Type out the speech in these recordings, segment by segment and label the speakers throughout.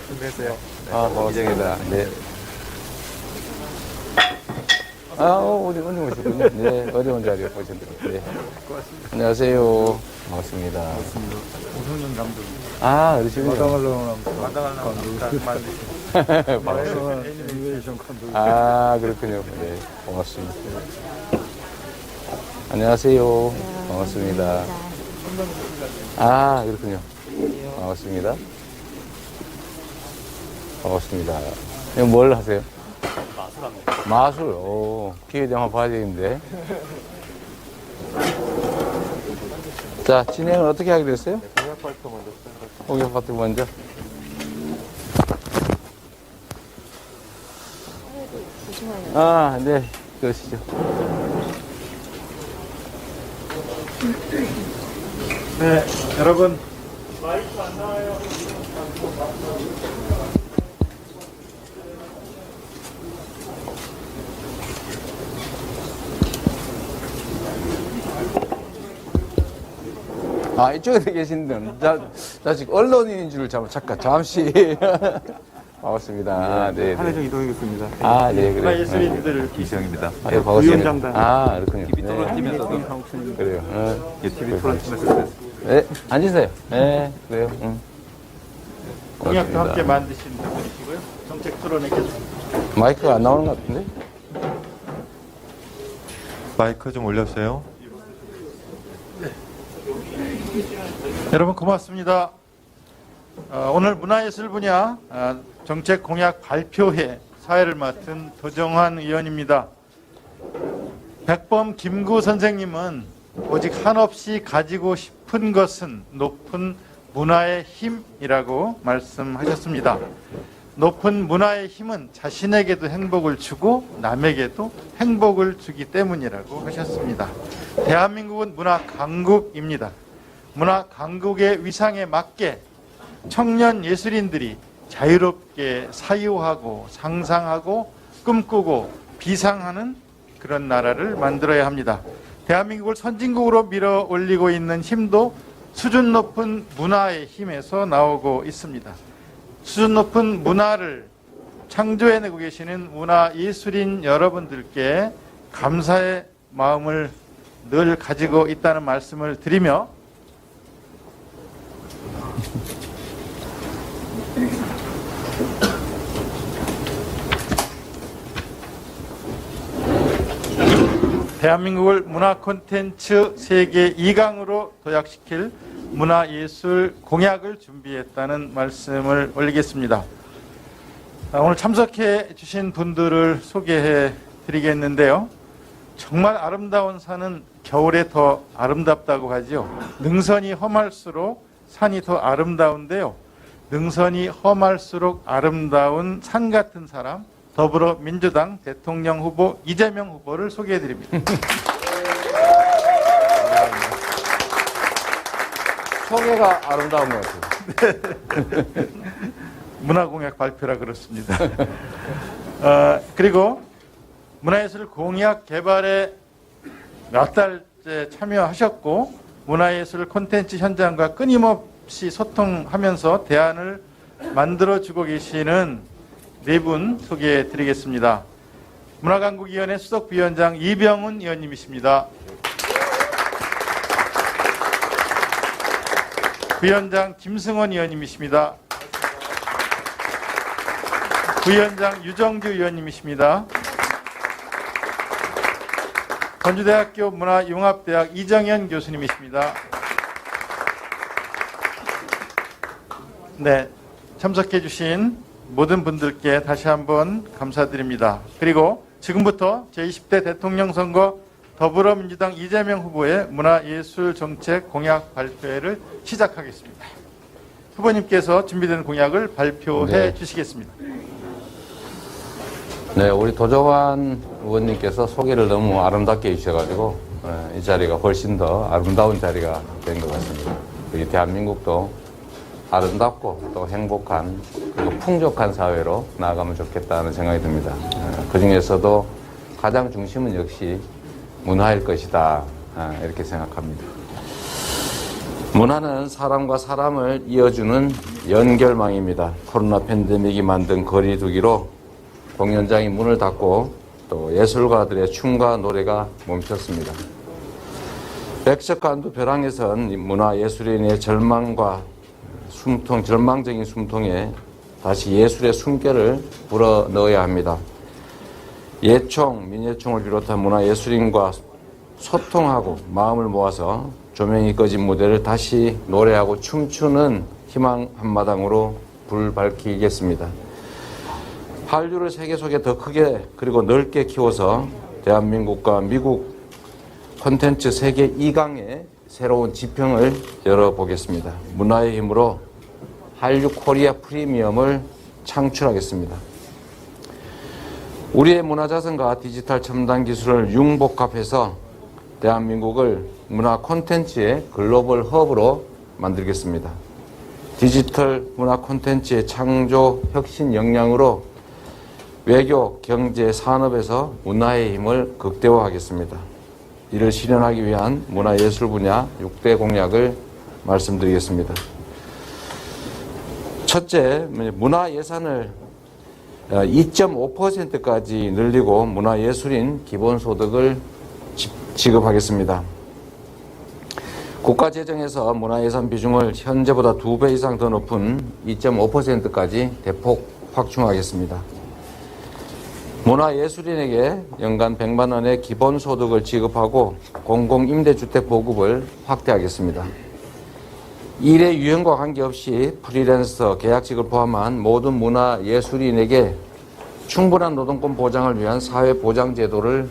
Speaker 1: 준비했어요.
Speaker 2: 반갑습니다. 네. 어디 오셨군요. 네, 어려운 자리에 오셨네요. 네.
Speaker 1: 고맙습니다.
Speaker 2: 안녕하세요. 반갑습니다.
Speaker 1: 오성현 감독.
Speaker 2: 그러시군요.
Speaker 1: 마당을
Speaker 2: 반갑습니다.
Speaker 1: 애니메이션 감독.
Speaker 2: 그렇군요. 네, 고맙습니다. 안녕하세요. 반갑습니다. 그렇군요. 반갑습니다. 반갑습니다. 이거 뭘 하세요?
Speaker 1: 마술합니다.
Speaker 2: 마술. 기회 되면 한번 봐야 되겠는데. 자, 진행을 어떻게 하게 됐어요?
Speaker 1: 공약 발표 먼저 시작할게요.
Speaker 2: 공약 파트 먼저. 네. 그러시죠.
Speaker 1: 네, 여러분.
Speaker 2: 이쪽에 계신데, 자, 지금 언론인인 줄 잠시. 반갑습니다. 네.
Speaker 1: 한혜정
Speaker 2: 네.
Speaker 1: 이동이겠습니다.
Speaker 2: 네, 그래요.
Speaker 1: 예술인들 이시영입니다.
Speaker 2: 반갑습니다.
Speaker 1: 위원장단.
Speaker 2: 그렇군요.
Speaker 1: TV 토론팀에서도
Speaker 2: 그래요.
Speaker 1: TV 토론팀에서
Speaker 2: 네, 앉으세요. 네, 그래요.
Speaker 1: 공약도
Speaker 2: 고맙습니다.
Speaker 1: 함께 만드신 분이시고요. 정책 토론에 계속.
Speaker 2: 마이크가 안 나오는 것 같은데?
Speaker 3: 마이크 좀 올려주세요.
Speaker 1: 여러분 고맙습니다. 오늘 문화예술 분야 정책 공약 발표회 사회를 맡은 도정환 의원입니다. 백범 김구 선생님은 오직 한없이 가지고 싶은 것은 높은 문화의 힘이라고 말씀하셨습니다. 높은 문화의 힘은 자신에게도 행복을 주고 남에게도 행복을 주기 때문이라고 하셨습니다. 대한민국은 문화 강국입니다. 문화 강국의 위상에 맞게 청년 예술인들이 자유롭게 사유하고 상상하고 꿈꾸고 비상하는 그런 나라를 만들어야 합니다. 대한민국을 선진국으로 밀어 올리고 있는 힘도 수준 높은 문화의 힘에서 나오고 있습니다. 수준 높은 문화를 창조해내고 계시는 문화예술인 여러분들께 감사의 마음을 늘 가지고 있다는 말씀을 드리며 대한민국을 문화 콘텐츠 세계 2강으로 도약시킬 문화예술 공약을 준비했다는 말씀을 올리겠습니다. 오늘 참석해 주신 분들을 소개해 드리겠는데요. 정말 아름다운 산은 겨울에 더 아름답다고 하죠. 능선이 험할수록 산이 더 아름다운데요. 능선이 험할수록 아름다운 산 같은 사람, 더불어민주당 대통령 후보 이재명 후보를 소개해 드립니다.
Speaker 2: 소개가 아름다운 것 같아요.
Speaker 1: 문화공약 발표라 그렇습니다. 그리고 문화예술 공약 개발에 몇 달째 참여하셨고 문화예술 콘텐츠 현장과 끊임없이 소통하면서 대안을 만들어주고 계시는 네 분 소개해 드리겠습니다. 문화강국위원회 수석부위원장 이병훈 의원님이십니다. 부위원장 김승원 의원님이십니다. 부위원장 유정주 의원님이십니다. 전주대학교 문화융합대학 이정현 교수님이십니다. 네, 참석해 주신 모든 분들께 다시 한번 감사드립니다. 그리고 지금부터 제20대 대통령 선거 더불어민주당 이재명 후보의 문화예술 정책 공약 발표회를 시작하겠습니다. 후보님께서 준비된 공약을 발표해 주시겠습니다.
Speaker 2: 네, 우리 도정환 의원님께서 소개를 너무 아름답게 해주셔가지고 이 자리가 훨씬 더 아름다운 자리가 된 것 같습니다. 우리 대한민국도 아름답고 또 행복한 그리고 풍족한 사회로 나아가면 좋겠다는 생각이 듭니다. 그 중에서도 가장 중심은 역시 문화일 것이다 이렇게 생각합니다. 문화는 사람과 사람을 이어주는 연결망입니다. 코로나 팬데믹이 만든 거리두기로 공연장이 문을 닫고 또 예술가들의 춤과 노래가 멈췄습니다. 백석간두 벼랑에선 문화예술인의 절망적인 숨통에 다시 예술의 숨결을 불어넣어야 합니다. 예총, 민예총을 비롯한 문화예술인과 소통하고 마음을 모아서 조명이 꺼진 무대를 다시 노래하고 춤추는 희망 한마당으로 불 밝히겠습니다. 한류를 세계 속에 더 크게 그리고 넓게 키워서 대한민국과 미국 콘텐츠 세계 2강의 새로운 지평을 열어보겠습니다. 문화의 힘으로 한류 코리아 프리미엄을 창출하겠습니다. 우리의 문화자산과 디지털 첨단 기술을 융복합해서 대한민국을 문화 콘텐츠의 글로벌 허브로 만들겠습니다. 디지털 문화 콘텐츠의 창조 혁신 역량으로 외교, 경제, 산업에서 문화의 힘을 극대화하겠습니다. 이를 실현하기 위한 문화예술 분야 6대 공약을 말씀드리겠습니다. 첫째, 문화예산을 2.5%까지 늘리고 문화예술인 기본소득을 지급하겠습니다. 국가재정에서 문화예산 비중을 현재보다 2배 이상 더 높은 2.5%까지 대폭 확충하겠습니다. 문화예술인에게 연간 100만 원의 기본소득을 지급하고 공공임대주택 보급을 확대하겠습니다. 일의 유형과 관계없이 프리랜서, 계약직을 포함한 모든 문화예술인에게 충분한 노동권 보장을 위한 사회보장제도를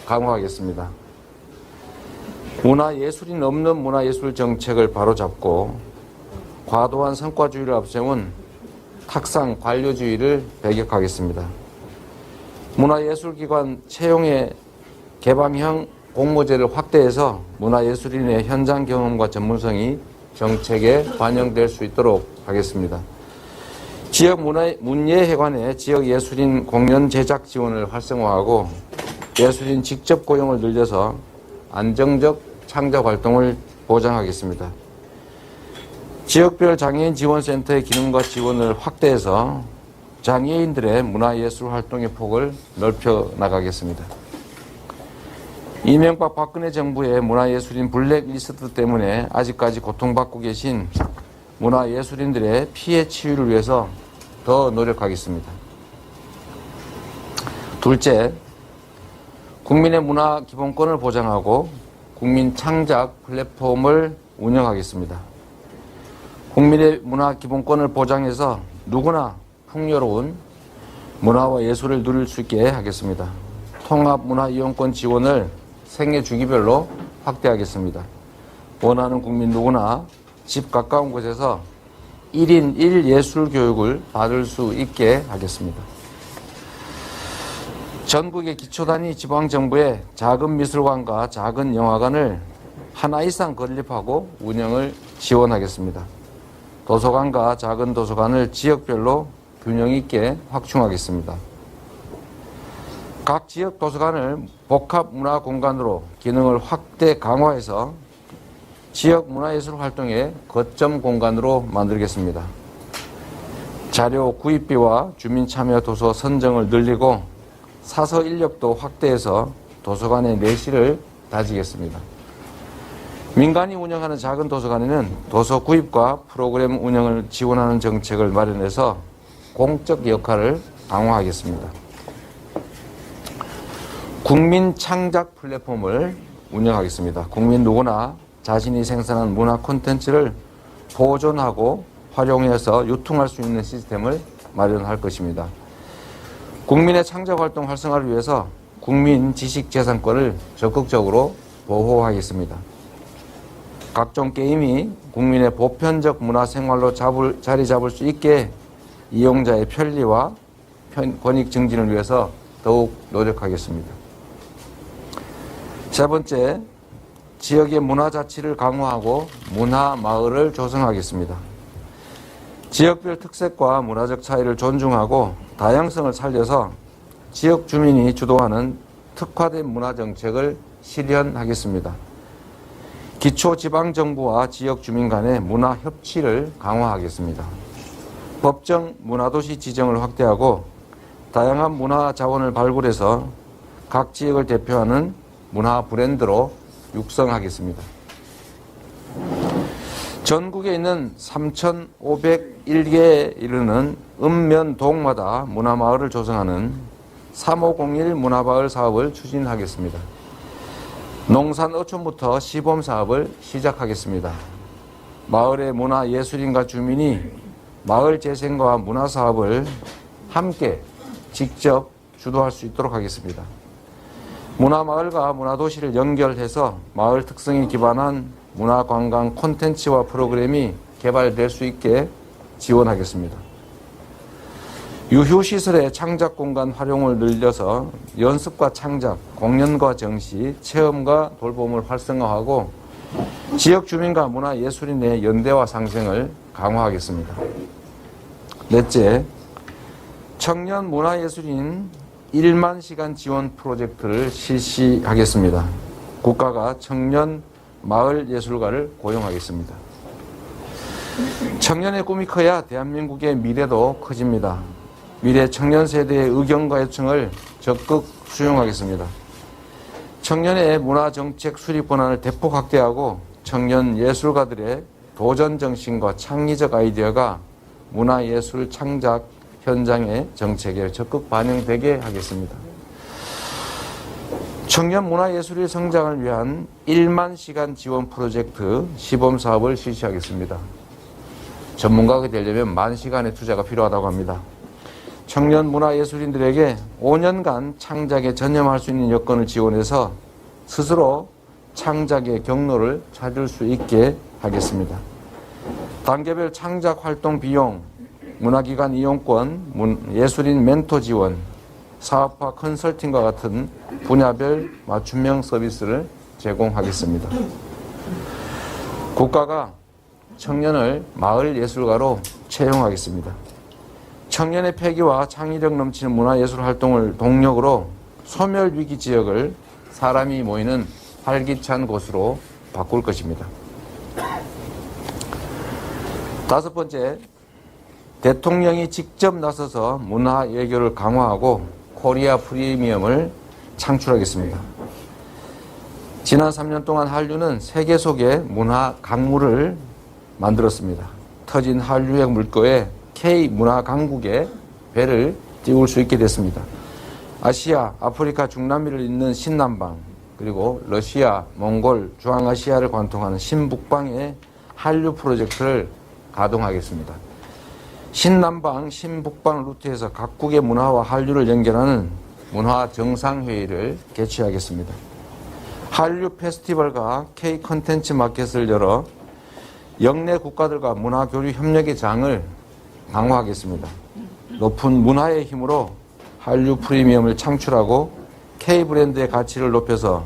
Speaker 2: 강화하겠습니다. 문화예술인 없는 문화예술 정책을 바로잡고 과도한 성과주의를 앞세운 탁상 관료주의를 배격하겠습니다. 문화예술기관 채용의 개방형 공모제를 확대해서 문화예술인의 현장 경험과 전문성이 정책에 반영될 수 있도록 하겠습니다. 지역 문예회관의 지역 예술인 공연 제작 지원을 활성화하고 예술인 직접 고용을 늘려서 안정적 창작 활동을 보장하겠습니다. 지역별 장애인 지원센터의 기능과 지원을 확대해서 장애인들의 문화예술 활동의 폭을 넓혀 나가겠습니다. 이명박 박근혜 정부의 문화예술인 블랙리스트 때문에 아직까지 고통받고 계신 문화예술인들의 피해 치유를 위해서 더 노력하겠습니다. 둘째, 국민의 문화 기본권을 보장하고 국민 창작 플랫폼을 운영하겠습니다. 국민의 문화 기본권을 보장해서 누구나 풍요로운 문화와 예술을 누릴 수 있게 하겠습니다. 통합 문화 이용권 지원을 생애 주기별로 확대하겠습니다. 원하는 국민 누구나 집 가까운 곳에서 1인 1예술 교육을 받을 수 있게 하겠습니다. 전국의 기초단위 지방정부의 작은 미술관과 작은 영화관을 하나 이상 건립하고 운영을 지원하겠습니다. 도서관과 작은 도서관을 지역별로 균형 있게 확충하겠습니다. 각 지역 도서관을 복합 문화 공간으로 기능을 확대 강화해서 지역 문화예술 활동의 거점 공간으로 만들겠습니다. 자료 구입비와 주민 참여 도서 선정을 늘리고 사서 인력도 확대해서 도서관의 내실을 다지겠습니다. 민간이 운영하는 작은 도서관에는 도서 구입과 프로그램 운영을 지원하는 정책을 마련해서 공적 역할을 강화하겠습니다. 국민 창작 플랫폼을 운영하겠습니다. 국민 누구나 자신이 생산한 문화 콘텐츠를 보존하고 활용해서 유통할 수 있는 시스템을 마련할 것입니다. 국민의 창작활동 활성화를 위해서 국민 지식재산권을 적극적으로 보호하겠습니다. 각종 게임이 국민의 보편적 문화생활로 자리 잡을 수 있게 이용자의 편리와 권익 증진을 위해서 더욱 노력하겠습니다. 세 번째, 지역의 문화자치를 강화하고 문화마을을 조성하겠습니다. 지역별 특색과 문화적 차이를 존중하고 다양성을 살려서 지역 주민이 주도하는 특화된 문화정책을 실현하겠습니다. 기초지방정부와 지역 주민 간의 문화협치를 강화하겠습니다.
Speaker 4: 법정 문화도시 지정을 확대하고 다양한 문화 자원을 발굴해서 각 지역을 대표하는 문화 브랜드로 육성하겠습니다. 전국에 있는 3,501개에 이르는 읍면동마다 문화마을을 조성하는 3501 문화마을 사업을 추진하겠습니다. 농산 어촌부터 시범 사업을 시작하겠습니다. 마을의 문화예술인과 주민이 마을 재생과 문화 사업을 함께 직접 주도할 수 있도록 하겠습니다. 문화마을과 문화도시를 연결해서 마을 특성에 기반한 문화관광 콘텐츠와 프로그램이 개발될 수 있게 지원하겠습니다. 유휴시설의 창작공간 활용을 늘려서 연습과 창작, 공연과 정시, 체험과 돌봄을 활성화하고 지역 주민과 문화예술인의 연대와 상생을 강화하겠습니다. 넷째, 청년 문화예술인 1만 시간 지원 프로젝트를 실시하겠습니다. 국가가 청년 마을 예술가를 고용하겠습니다. 청년의 꿈이 커야 대한민국의 미래도 커집니다. 미래 청년 세대의 의견과 요청을 적극 수용하겠습니다. 청년의 문화정책 수립 권한을 대폭 확대하고 청년 예술가들의 도전 정신과 창의적 아이디어가 문화예술 창작 현장의 정책에 적극 반영되게 하겠습니다. 청년 문화예술의 성장을 위한 1만 시간 지원 프로젝트 시범 사업을 실시하겠습니다. 전문가가 되려면 10,000시간의 투자가 필요하다고 합니다. 청년 문화예술인들에게 5년간 창작에 전념할 수 있는 여건을 지원해서 스스로 창작의 경로를 찾을 수 있게 하겠습니다. 단계별 창작 활동 비용, 문화기관 이용권, 예술인 멘토 지원, 사업화 컨설팅과 같은 분야별 맞춤형 서비스를 제공하겠습니다. 국가가 청년을 마을 예술가로 채용하겠습니다. 청년의 패기와 창의력 넘치는 문화예술 활동을 동력으로 소멸위기 지역을 사람이 모이는 활기찬 곳으로 바꿀 것입니다. 다섯 번째, 대통령이 직접 나서서 문화 외교를 강화하고 코리아 프리미엄을 창출하겠습니다. 지난 3년 동안 한류는 세계 속의 문화 강물을 만들었습니다. 터진 한류의 물꼬에 K 문화 강국의 배를 띄울 수 있게 됐습니다. 아시아, 아프리카, 중남미를 잇는 신남방, 그리고 러시아, 몽골, 중앙아시아를 관통하는 신북방의 한류 프로젝트를 가동하겠습니다. 신남방, 신북방 루트에서 각국의 문화와 한류를 연결하는 문화 정상회의를 개최하겠습니다. 한류 페스티벌과 K 컨텐츠 마켓을 열어 영내 국가들과 문화 교류 협력의 장을 강화하겠습니다. 높은 문화의 힘으로 한류 프리미엄을 창출하고 K 브랜드의 가치를 높여서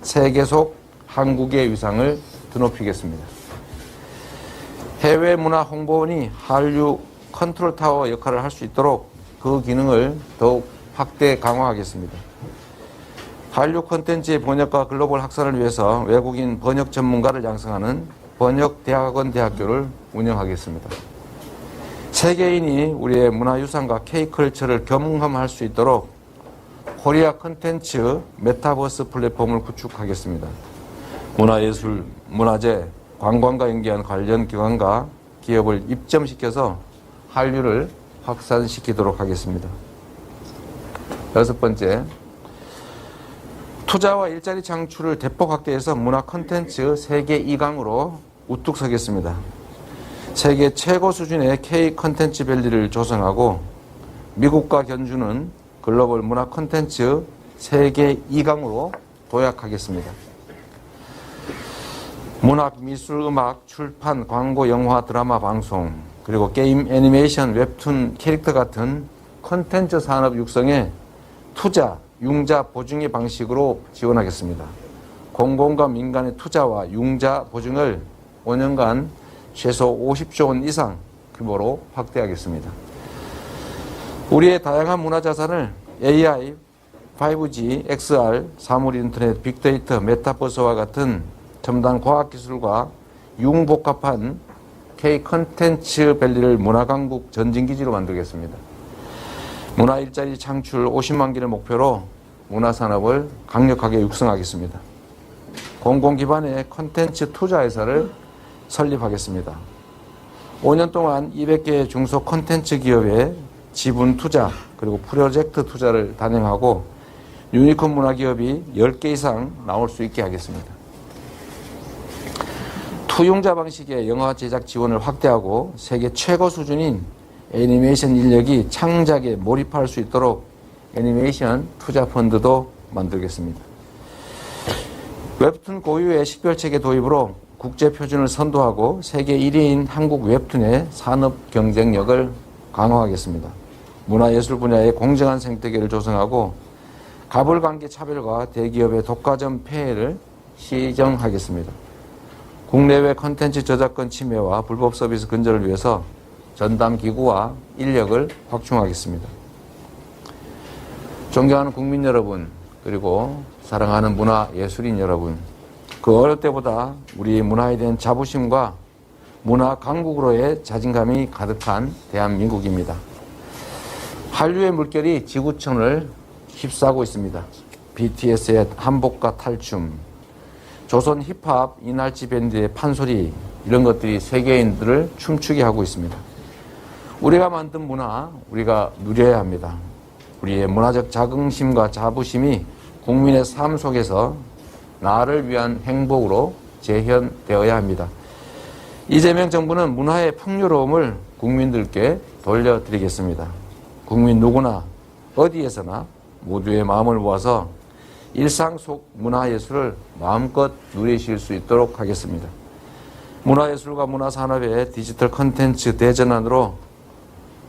Speaker 4: 세계 속 한국의 위상을 드높이겠습니다. 해외 문화 홍보원이 한류 컨트롤 타워 역할을 할 수 있도록 그 기능을 더욱 확대 강화하겠습니다. 한류 콘텐츠의 번역과 글로벌 확산을 위해서 외국인 번역 전문가를 양성하는 번역대학원 대학교를 운영하겠습니다. 세계인이 우리의 문화유산과 K컬처를 경험할 수 있도록 코리아 콘텐츠 메타버스 플랫폼을 구축하겠습니다. 문화예술, 문화재, 관광과 연계한 관련 기관과 기업을 입점시켜서 한류를 확산시키도록 하겠습니다. 여섯 번째, 투자와 일자리 창출을 대폭 확대해서 문화 콘텐츠 세계 2강으로 우뚝 서겠습니다. 세계 최고 수준의 K 콘텐츠 밸리를 조성하고 미국과 견주는 글로벌 문화 콘텐츠 세계 2강으로 도약하겠습니다. 문학, 미술, 음악, 출판, 광고, 영화, 드라마, 방송, 그리고 게임, 애니메이션, 웹툰, 캐릭터 같은 콘텐츠 산업 육성에 투자, 융자, 보증의 방식으로 지원하겠습니다. 공공과 민간의 투자와 융자, 보증을 5년간 최소 50조 원 이상 규모로 확대하겠습니다. 우리의 다양한 문화자산을 AI, 5G, XR, 사물인터넷, 빅데이터, 메타버스와 같은 첨단 과학기술과 융복합한 K 컨텐츠 밸리를 문화강국 전진기지로 만들겠습니다. 문화 일자리 창출 50만 개를 목표로 문화산업을 강력하게 육성하겠습니다. 공공기반의 컨텐츠 투자회사를 설립하겠습니다. 5년 동안 200개 중소 컨텐츠 기업의 지분 투자 그리고 프로젝트 투자를 단행하고 유니콘 문화기업이 10개 이상 나올 수 있게 하겠습니다. 투용자 방식의 영화 제작 지원을 확대하고 세계 최고 수준인 애니메이션 인력이 창작에 몰입할 수 있도록 애니메이션 투자 펀드도 만들겠습니다. 웹툰 고유의 식별체계 도입으로 국제 표준을 선도하고 세계 1위인 한국 웹툰의 산업 경쟁력을 강화하겠습니다. 문화예술 분야의 공정한 생태계를 조성하고 가불관계 차별과 대기업의 독과점 폐해를 시정하겠습니다. 국내외 콘텐츠 저작권 침해와 불법 서비스 근절을 위해서 전담 기구와 인력을 확충하겠습니다. 존경하는 국민 여러분, 그리고 사랑하는 문화예술인 여러분, 그 어느 때보다 우리 문화에 대한 자부심과 문화 강국으로의 자신감이 가득한 대한민국입니다. 한류의 물결이 지구촌을 휩싸고 있습니다. BTS의 한복과 탈춤, 조선 힙합 이날치 밴드의 판소리, 이런 것들이 세계인들을 춤추게 하고 있습니다. 우리가 만든 문화, 우리가 누려야 합니다. 우리의 문화적 자긍심과 자부심이 국민의 삶 속에서 나를 위한 행복으로 재현되어야 합니다. 이재명 정부는 문화의 풍요로움을 국민들께 돌려드리겠습니다. 국민 누구나 어디에서나 모두의 마음을 모아서 일상 속 문화예술을 마음껏 누리실 수 있도록 하겠습니다. 문화예술과 문화산업의 디지털 콘텐츠 대전환으로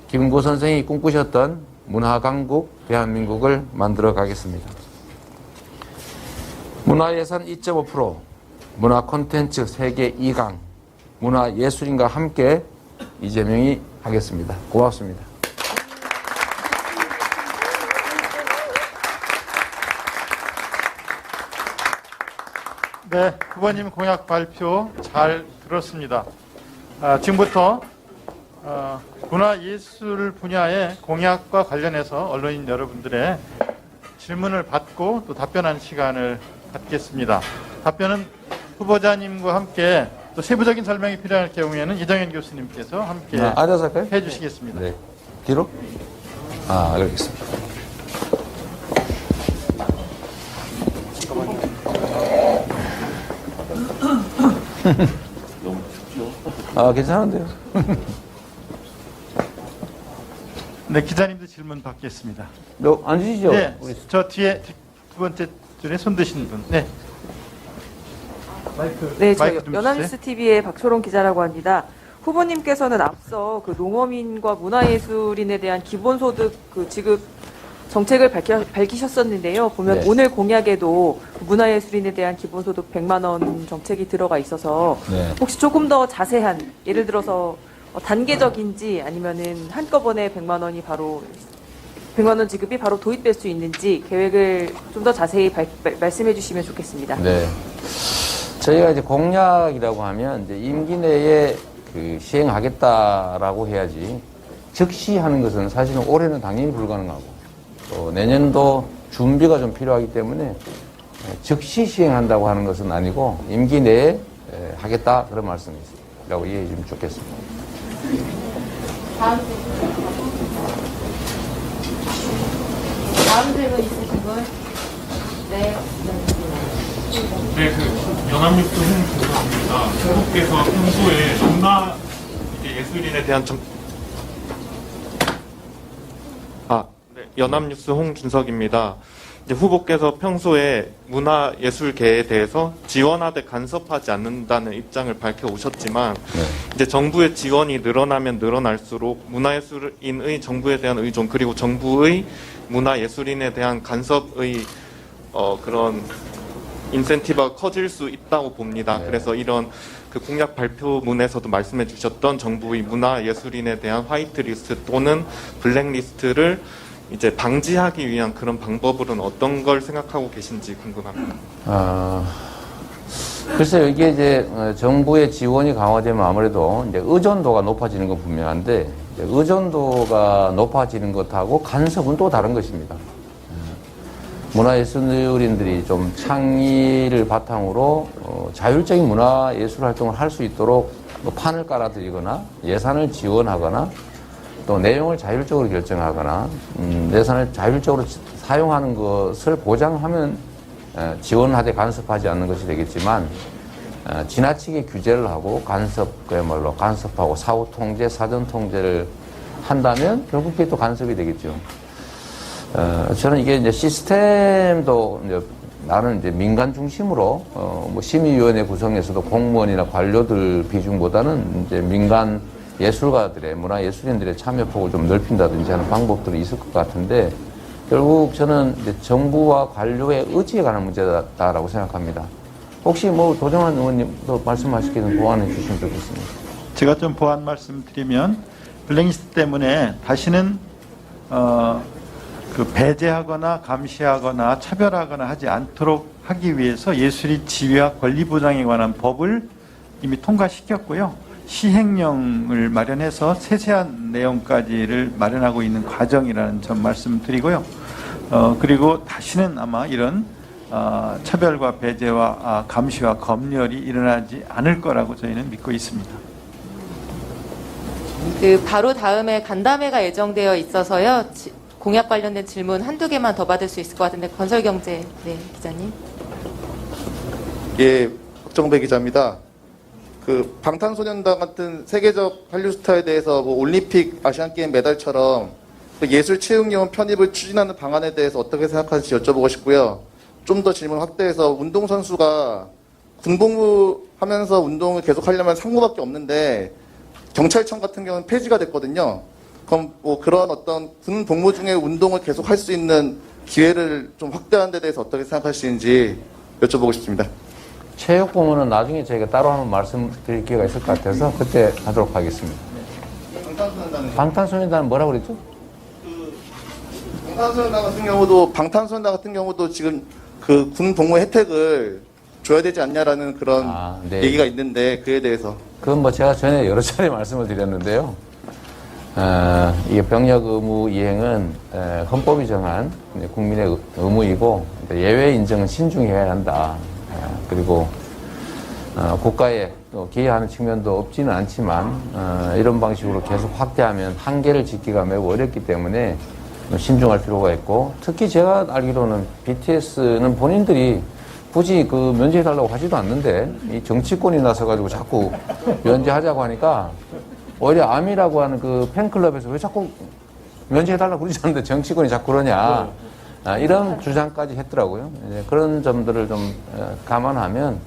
Speaker 4: 김구 선생이 꿈꾸셨던 문화강국 대한민국을 만들어 가겠습니다. 문화예산 2.5%, 문화 콘텐츠 세계 2강, 문화예술인과 함께 이재명이 하겠습니다. 고맙습니다.
Speaker 1: 네, 후보님 공약 발표 잘 들었습니다. 지금부터 문화예술 분야의 공약과 관련해서 언론인 여러분들의 질문을 받고 또 답변하는 시간을 갖겠습니다. 답변은 후보자님과 함께 또 세부적인 설명이 필요할 경우에는 이정현 교수님께서 함께
Speaker 4: 앉아서 할까요?
Speaker 1: 해주시겠습니다.
Speaker 4: 네. 뒤로? 알겠습니다. 괜찮은데요?
Speaker 1: 네, 기자님도 질문 받겠습니다.
Speaker 4: 앉으시죠.
Speaker 1: 네, 저 뒤에 두 번째 줄에 손 드시는 분. 네.
Speaker 5: 네, 저
Speaker 1: 마이크 좀
Speaker 5: 연합뉴스 TV의 박초롱 기자라고 합니다. 후보님께서는 앞서 그 농어민과 문화예술인에 대한 기본소득 그 지급 정책을 밝히셨었는데요. 보면
Speaker 4: 네.
Speaker 5: 오늘 공약에도 문화예술인에 대한 기본소득 100만 원 정책이 들어가 있어서
Speaker 4: 네.
Speaker 5: 혹시 조금 더 자세한 예를 들어서 단계적인지 아니면은 한꺼번에 100만 원이 바로 100만 원 지급이 바로 도입될 수 있는지 계획을 좀 더 자세히 말씀해 주시면 좋겠습니다.
Speaker 4: 네. 저희가 이제 공약이라고 하면 이제 임기 내에 시행하겠다라고 해야지 즉시 하는 것은 사실은 올해는 당연히 불가능하고 또 내년도 준비가 좀 필요하기 때문에 즉시 시행한다고 하는 것은 아니고 임기 내에 하겠다 그런 말씀이라고 이해해 주면 좋겠습니다.
Speaker 6: 다음 질문 있으신 분? 네.
Speaker 7: 네, 연합뉴스 홍준석입니다. 후보께서 평소에 문화 예술인에 대한 연합뉴스 홍준석입니다. 이제 후보께서 평소에 문화예술계에 대해서 지원하되 간섭하지 않는다는 입장을 밝혀오셨지만 이제 정부의 지원이 늘어나면 늘어날수록 문화예술인의 정부에 대한 의존 그리고 정부의 문화예술인에 대한 간섭의 그런 인센티브가 커질 수 있다고 봅니다. 그래서 이런 그 공약 발표문에서도 말씀해 주셨던 정부의 문화예술인에 대한 화이트리스트 또는 블랙리스트를 이제 방지하기 위한 그런 방법으로는 어떤 걸 생각하고 계신지 궁금합니다.
Speaker 2: 글쎄요, 이게 이제 정부의 지원이 강화되면 아무래도 이제 의존도가 높아지는 건 분명한데, 이제 의존도가 높아지는 것하고 간섭은 또 다른 것입니다. 문화예술인들이 좀 창의를 바탕으로 자율적인 문화예술 활동을 할 수 있도록 뭐 판을 깔아드리거나 예산을 지원하거나 또 내용을 자율적으로 결정하거나 예산을 자율적으로 사용하는 것을 보장하면 지원하되 간섭하지 않는 것이 되겠지만 지나치게 규제를 하고 그야말로 간섭하고 사후 통제, 사전 통제를 한다면 결국 그게 또 간섭이 되겠죠. 저는 이게 이제 시스템도 이제 나는 이제 민간 중심으로 뭐 심의위원회 구성에서도 공무원이나 관료들 비중보다는 이제 민간 예술가들의 문화예술인들의 참여폭을 좀 넓힌다든지 하는 방법들이 있을 것 같은데 결국 저는 이제 정부와 관료의 의지에 관한 문제다라고 생각합니다. 혹시 뭐 도정환 의원님도 말씀하시기는 보완해 주시면 좋겠습니다.
Speaker 1: 제가 좀 보완 말씀드리면 블랙리스트 때문에 다시는 그 배제하거나 감시하거나 차별하거나 하지 않도록 하기 위해서 예술이 지위와 권리 보장에 관한 법을 이미 통과시켰고요. 시행령을 마련해서 세세한 내용까지를 마련하고 있는 과정이라는 점 말씀드리고요. 그리고 다시는 아마 이런 차별과 배제와 감시와 검열이 일어나지 않을 거라고 저희는 믿고 있습니다.
Speaker 6: 그 바로 다음에 간담회가 예정되어 있어서요. 공약 관련된 질문 한두 개만 더 받을 수 있을 것 같은데 건설경제 기자님.
Speaker 8: 예, 박정배 기자입니다. 그 방탄소년단 같은 세계적 한류 스타에 대해서 뭐 올림픽, 아시안게임 메달처럼 그 예술 체육요원 편입을 추진하는 방안에 대해서 어떻게 생각하는지 여쭤보고 싶고요. 좀 더 질문 확대해서 운동선수가 군복무 하면서 운동을 계속하려면 상무밖에 없는데 경찰청 같은 경우는 폐지가 됐거든요. 그럼 뭐 그런 어떤 군 복무 중에 운동을 계속 할 수 있는 기회를 좀 확대하는 데 대해서 어떻게 생각하시는지 여쭤보고 싶습니다.
Speaker 2: 체육 부문은 나중에 저희가 따로 한번 말씀드릴 기회가 있을 것 같아서 그때 하도록 하겠습니다. 방탄소년단은 뭐라고 그랬죠?
Speaker 8: 방탄소년단 같은 경우도 지금 그 군 복무 혜택을 줘야 되지 않냐라는 그런
Speaker 2: 네.
Speaker 8: 얘기가 있는데 그에 대해서.
Speaker 2: 그건 뭐 제가 전에 여러 차례 말씀을 드렸는데요. 이게 병역 의무 이행은 헌법이 정한 국민의 의무이고 예외 인정은 신중히 해야 한다. 그리고 국가에 또 기여하는 측면도 없지는 않지만 이런 방식으로 계속 확대하면 한계를 짓기가 매우 어렵기 때문에 신중할 필요가 있고 특히 제가 알기로는 BTS는 본인들이 굳이 그 면제해달라고 하지도 않는데 이 정치권이 나서가지고 자꾸 면제하자고 하니까 오히려 아미라고 하는 그 팬클럽에서 왜 자꾸 면제해달라고 그러지 않는데 정치권이 자꾸 그러냐 이런 주장까지 했더라고요. 그런 점들을 좀 감안하면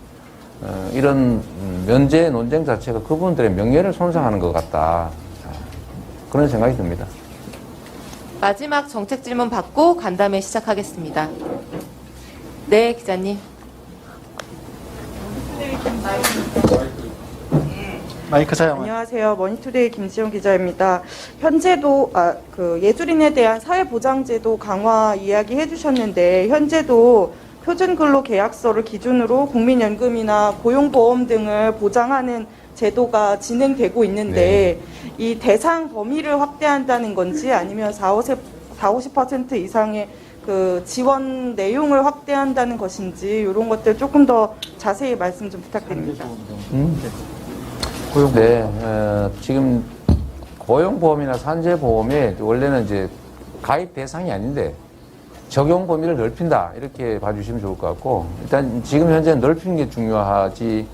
Speaker 2: 이런 면제 논쟁 자체가 그분들의 명예를 손상하는 것 같다. 그런 생각이 듭니다.
Speaker 6: 마지막 정책 질문 받고 간담회 시작하겠습니다. 네, 기자님.
Speaker 1: 마이크 사용.
Speaker 9: 안녕하세요. 머니투데이 김지영 기자입니다. 현재도 그 예술인에 대한 사회보장제도 강화 이야기해 주셨는데 현재도 표준근로계약서를 기준으로 국민연금이나 고용보험 등을 보장하는 제도가 진행되고 있는데 이 대상 범위를 확대한다는 건지 아니면 50% 이상의 그 지원 내용을 확대한다는 것인지 이런 것들 조금 더 자세히 말씀 좀 부탁드립니다.
Speaker 2: 네, 지금 고용보험이나 산재보험에 원래는 이제 가입 대상이 아닌데 적용 범위를 넓힌다 이렇게 봐주시면 좋을 것 같고 일단 지금 현재 넓히는 게 중요하지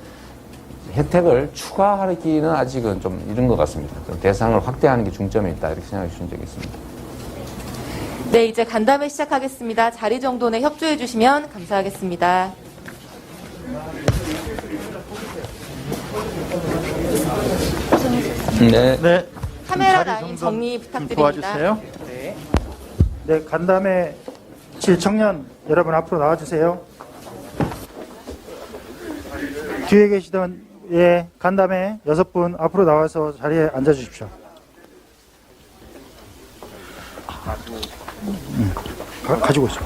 Speaker 2: 혜택을 추가하기는 아직은 좀 이른 것 같습니다. 대상을 확대하는 게 중점에 있다 이렇게 생각해 주시면 되겠습니다.
Speaker 6: 네, 이제 간담회 시작하겠습니다. 자리 정돈에 협조해 주시면 감사하겠습니다.
Speaker 1: 네.
Speaker 6: 카메라
Speaker 1: 자리
Speaker 6: 라인
Speaker 1: 정돈
Speaker 6: 정리
Speaker 1: 좀
Speaker 6: 부탁드립니다.
Speaker 1: 도와주세요.
Speaker 10: 네, 간담회 청년 여러분 앞으로 나와주세요. 뒤에 계시던 간담회 6분 앞으로 나와서 자리에 앉아주십시오. 가지고 있어.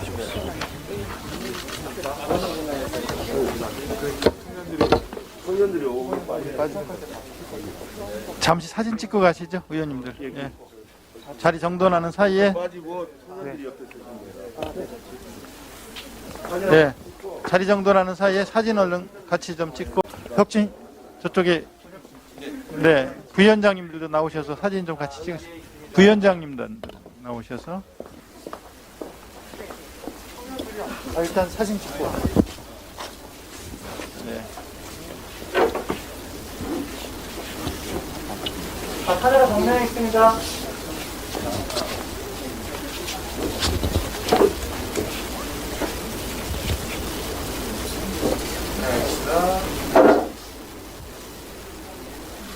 Speaker 1: 잠시 사진 찍고 가시죠, 의원님들. 예. 자리 정돈하는 사이에. 네. 자리 정돈하는 사이에 사진 얼른 같이 좀 찍고. 혁진 저쪽에 네 부위원장님들도 나오셔서 사진 좀 같이 찍으세요. 부위원장님들 나오셔서
Speaker 10: 일단 사진 찍고.
Speaker 1: 네.
Speaker 10: 카메라 정면에 있습니다.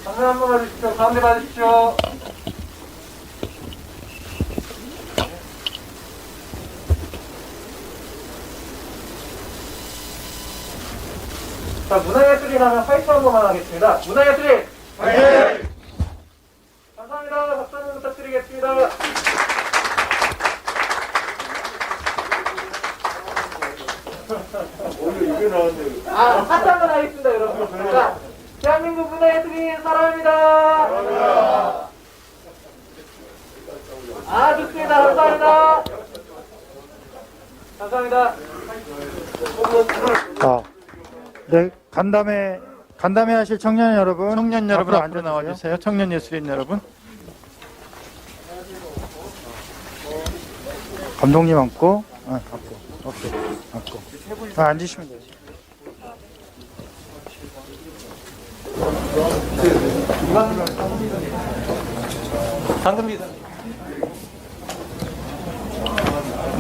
Speaker 10: 카메라 한번 봐주십시오. 가운데 봐주십시오. 자, 문화예술인 하면 화이트 한 번만 하겠습니다. 문화예술인! 화이팅! 감사합니다. 박수 한번 부탁드리겠습니다. 하트 한번 하겠습니다, 여러분. 자, 대한민국 문화예술인 사랑합니다. 좋습니다. 감사합니다. 감사합니다. 네, 간담회 하실 청년 여러분.
Speaker 1: 청년 여러분 앞으로
Speaker 10: 앉아주세요.
Speaker 1: 나와주세요. 청년 예술인 여러분.
Speaker 10: 감독님 앉고, 오케이, 앉고. 앉으시면 돼요.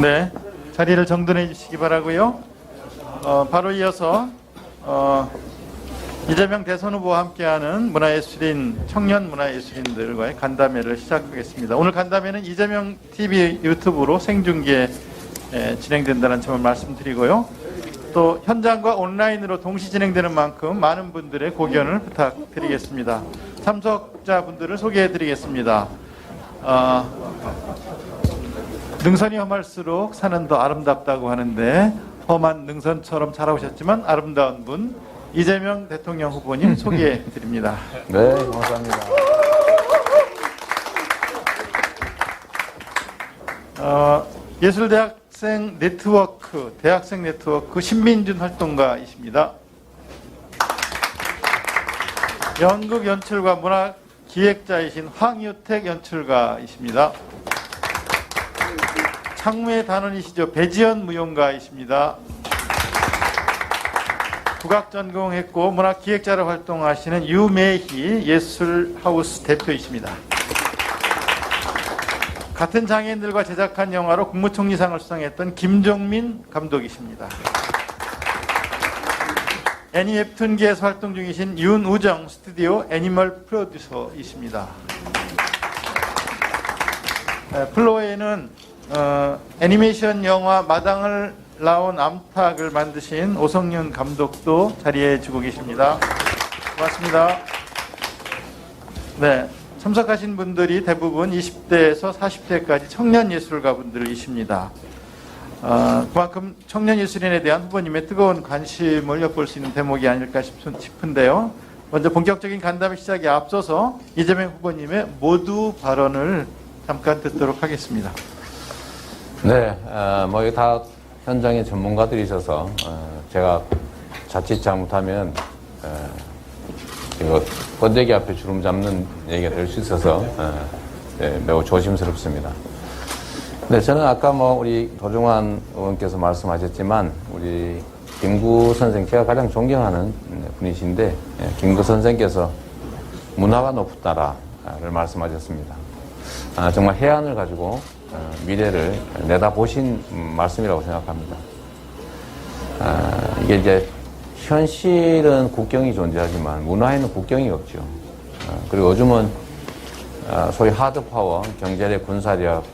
Speaker 1: 네, 자리를 정돈해 주시기 바라고요. 바로 이어서 이재명 대선 후보와 함께하는 문화예술인, 청년 문화예술인들과의 간담회를 시작하겠습니다. 오늘 간담회는 이재명 TV 유튜브로 생중계 진행된다는 점을 말씀드리고요. 또 현장과 온라인으로 동시 진행되는 만큼 많은 분들의 고견을 부탁드리겠습니다. 참석자분들을 소개해 드리겠습니다. 능선이 험할수록 산은 더 아름답다고 하는데 험한 능선처럼 자라오셨지만 아름다운 분 이재명 대통령 후보님 소개해 드립니다.
Speaker 2: 네, 감사합니다.
Speaker 1: 예술대학생 네트워크 신민준 활동가이십니다. 연극 연출과 문화 기획자이신 황유택 연출가이십니다. 창무의 단원이시죠. 배지연 무용가이십니다. 국악 전공했고 문화 기획자로 활동하시는 유매희 예술하우스 대표이십니다. 같은 장애인들과 제작한 영화로 국무총리상을 수상했던 김종민 감독이십니다. 애니웹툰계에서 활동 중이신 윤우정 스튜디오 애니멀 프로듀서이십니다. 플로어에는 애니메이션 영화 마당을 나온 암탉을 만드신 오성윤 감독도 자리해 주고 계십니다. 고맙습니다. 네, 참석하신 분들이 대부분 20대에서 40대까지 청년 예술가 분들이십니다. 그만큼 청년 예술인에 대한 후보님의 뜨거운 관심을 엿볼 수 있는 대목이 아닐까 싶은데요. 먼저 본격적인 간담회 시작에 앞서서 이재명 후보님의 모두 발언을 잠깐 듣도록 하겠습니다.
Speaker 2: 네, 뭐 다 현장의 전문가들이셔서 제가 자칫 잘못하면 이거 번데기 앞에 주름 잡는 얘기가 될 수 있어서 네, 매우 조심스럽습니다. 네, 저는 아까 우리 도종환 의원께서 말씀하셨지만 우리 김구 선생 제가 가장 존경하는 분이신데 김구 선생께서 문화가 높은 나라를 말씀하셨습니다. 정말 해안을 가지고 미래를 내다보신 말씀이라고 생각합니다. 이게 이제 현실은 국경이 존재하지만 문화에는 국경이 없죠. 그리고 요즘은 소위 하드파워, 경제력, 군사력,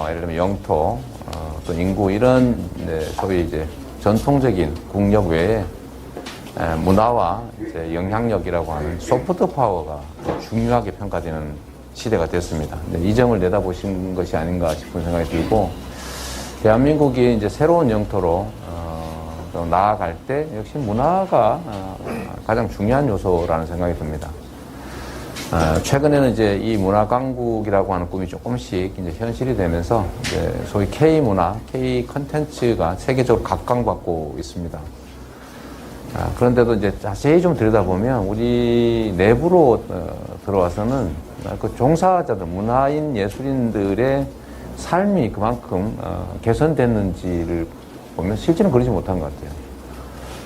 Speaker 2: 예를 들면 영토, 또 인구 이런 소위 이제 전통적인 국력 외에 문화와 이제 영향력이라고 하는 소프트 파워가 중요하게 평가되는 시대가 됐습니다. 이 점을 내다보신 것이 아닌가 싶은 생각이 들고, 대한민국이 이제 새로운 영토로 또 나아갈 때 역시 문화가 가장 중요한 요소라는 생각이 듭니다. 최근에는 이제 이 문화 강국이라고 하는 꿈이 조금씩 이제 현실이 되면서 이제 소위 K 문화, K 컨텐츠가 세계적으로 각광받고 있습니다. 그런데도 이제 자세히 좀 들여다보면 우리 내부로 들어와서는 그 종사자들, 문화인 예술인들의 삶이 그만큼 개선됐는지를 보면 실제는 그러지 못한 것 같아요.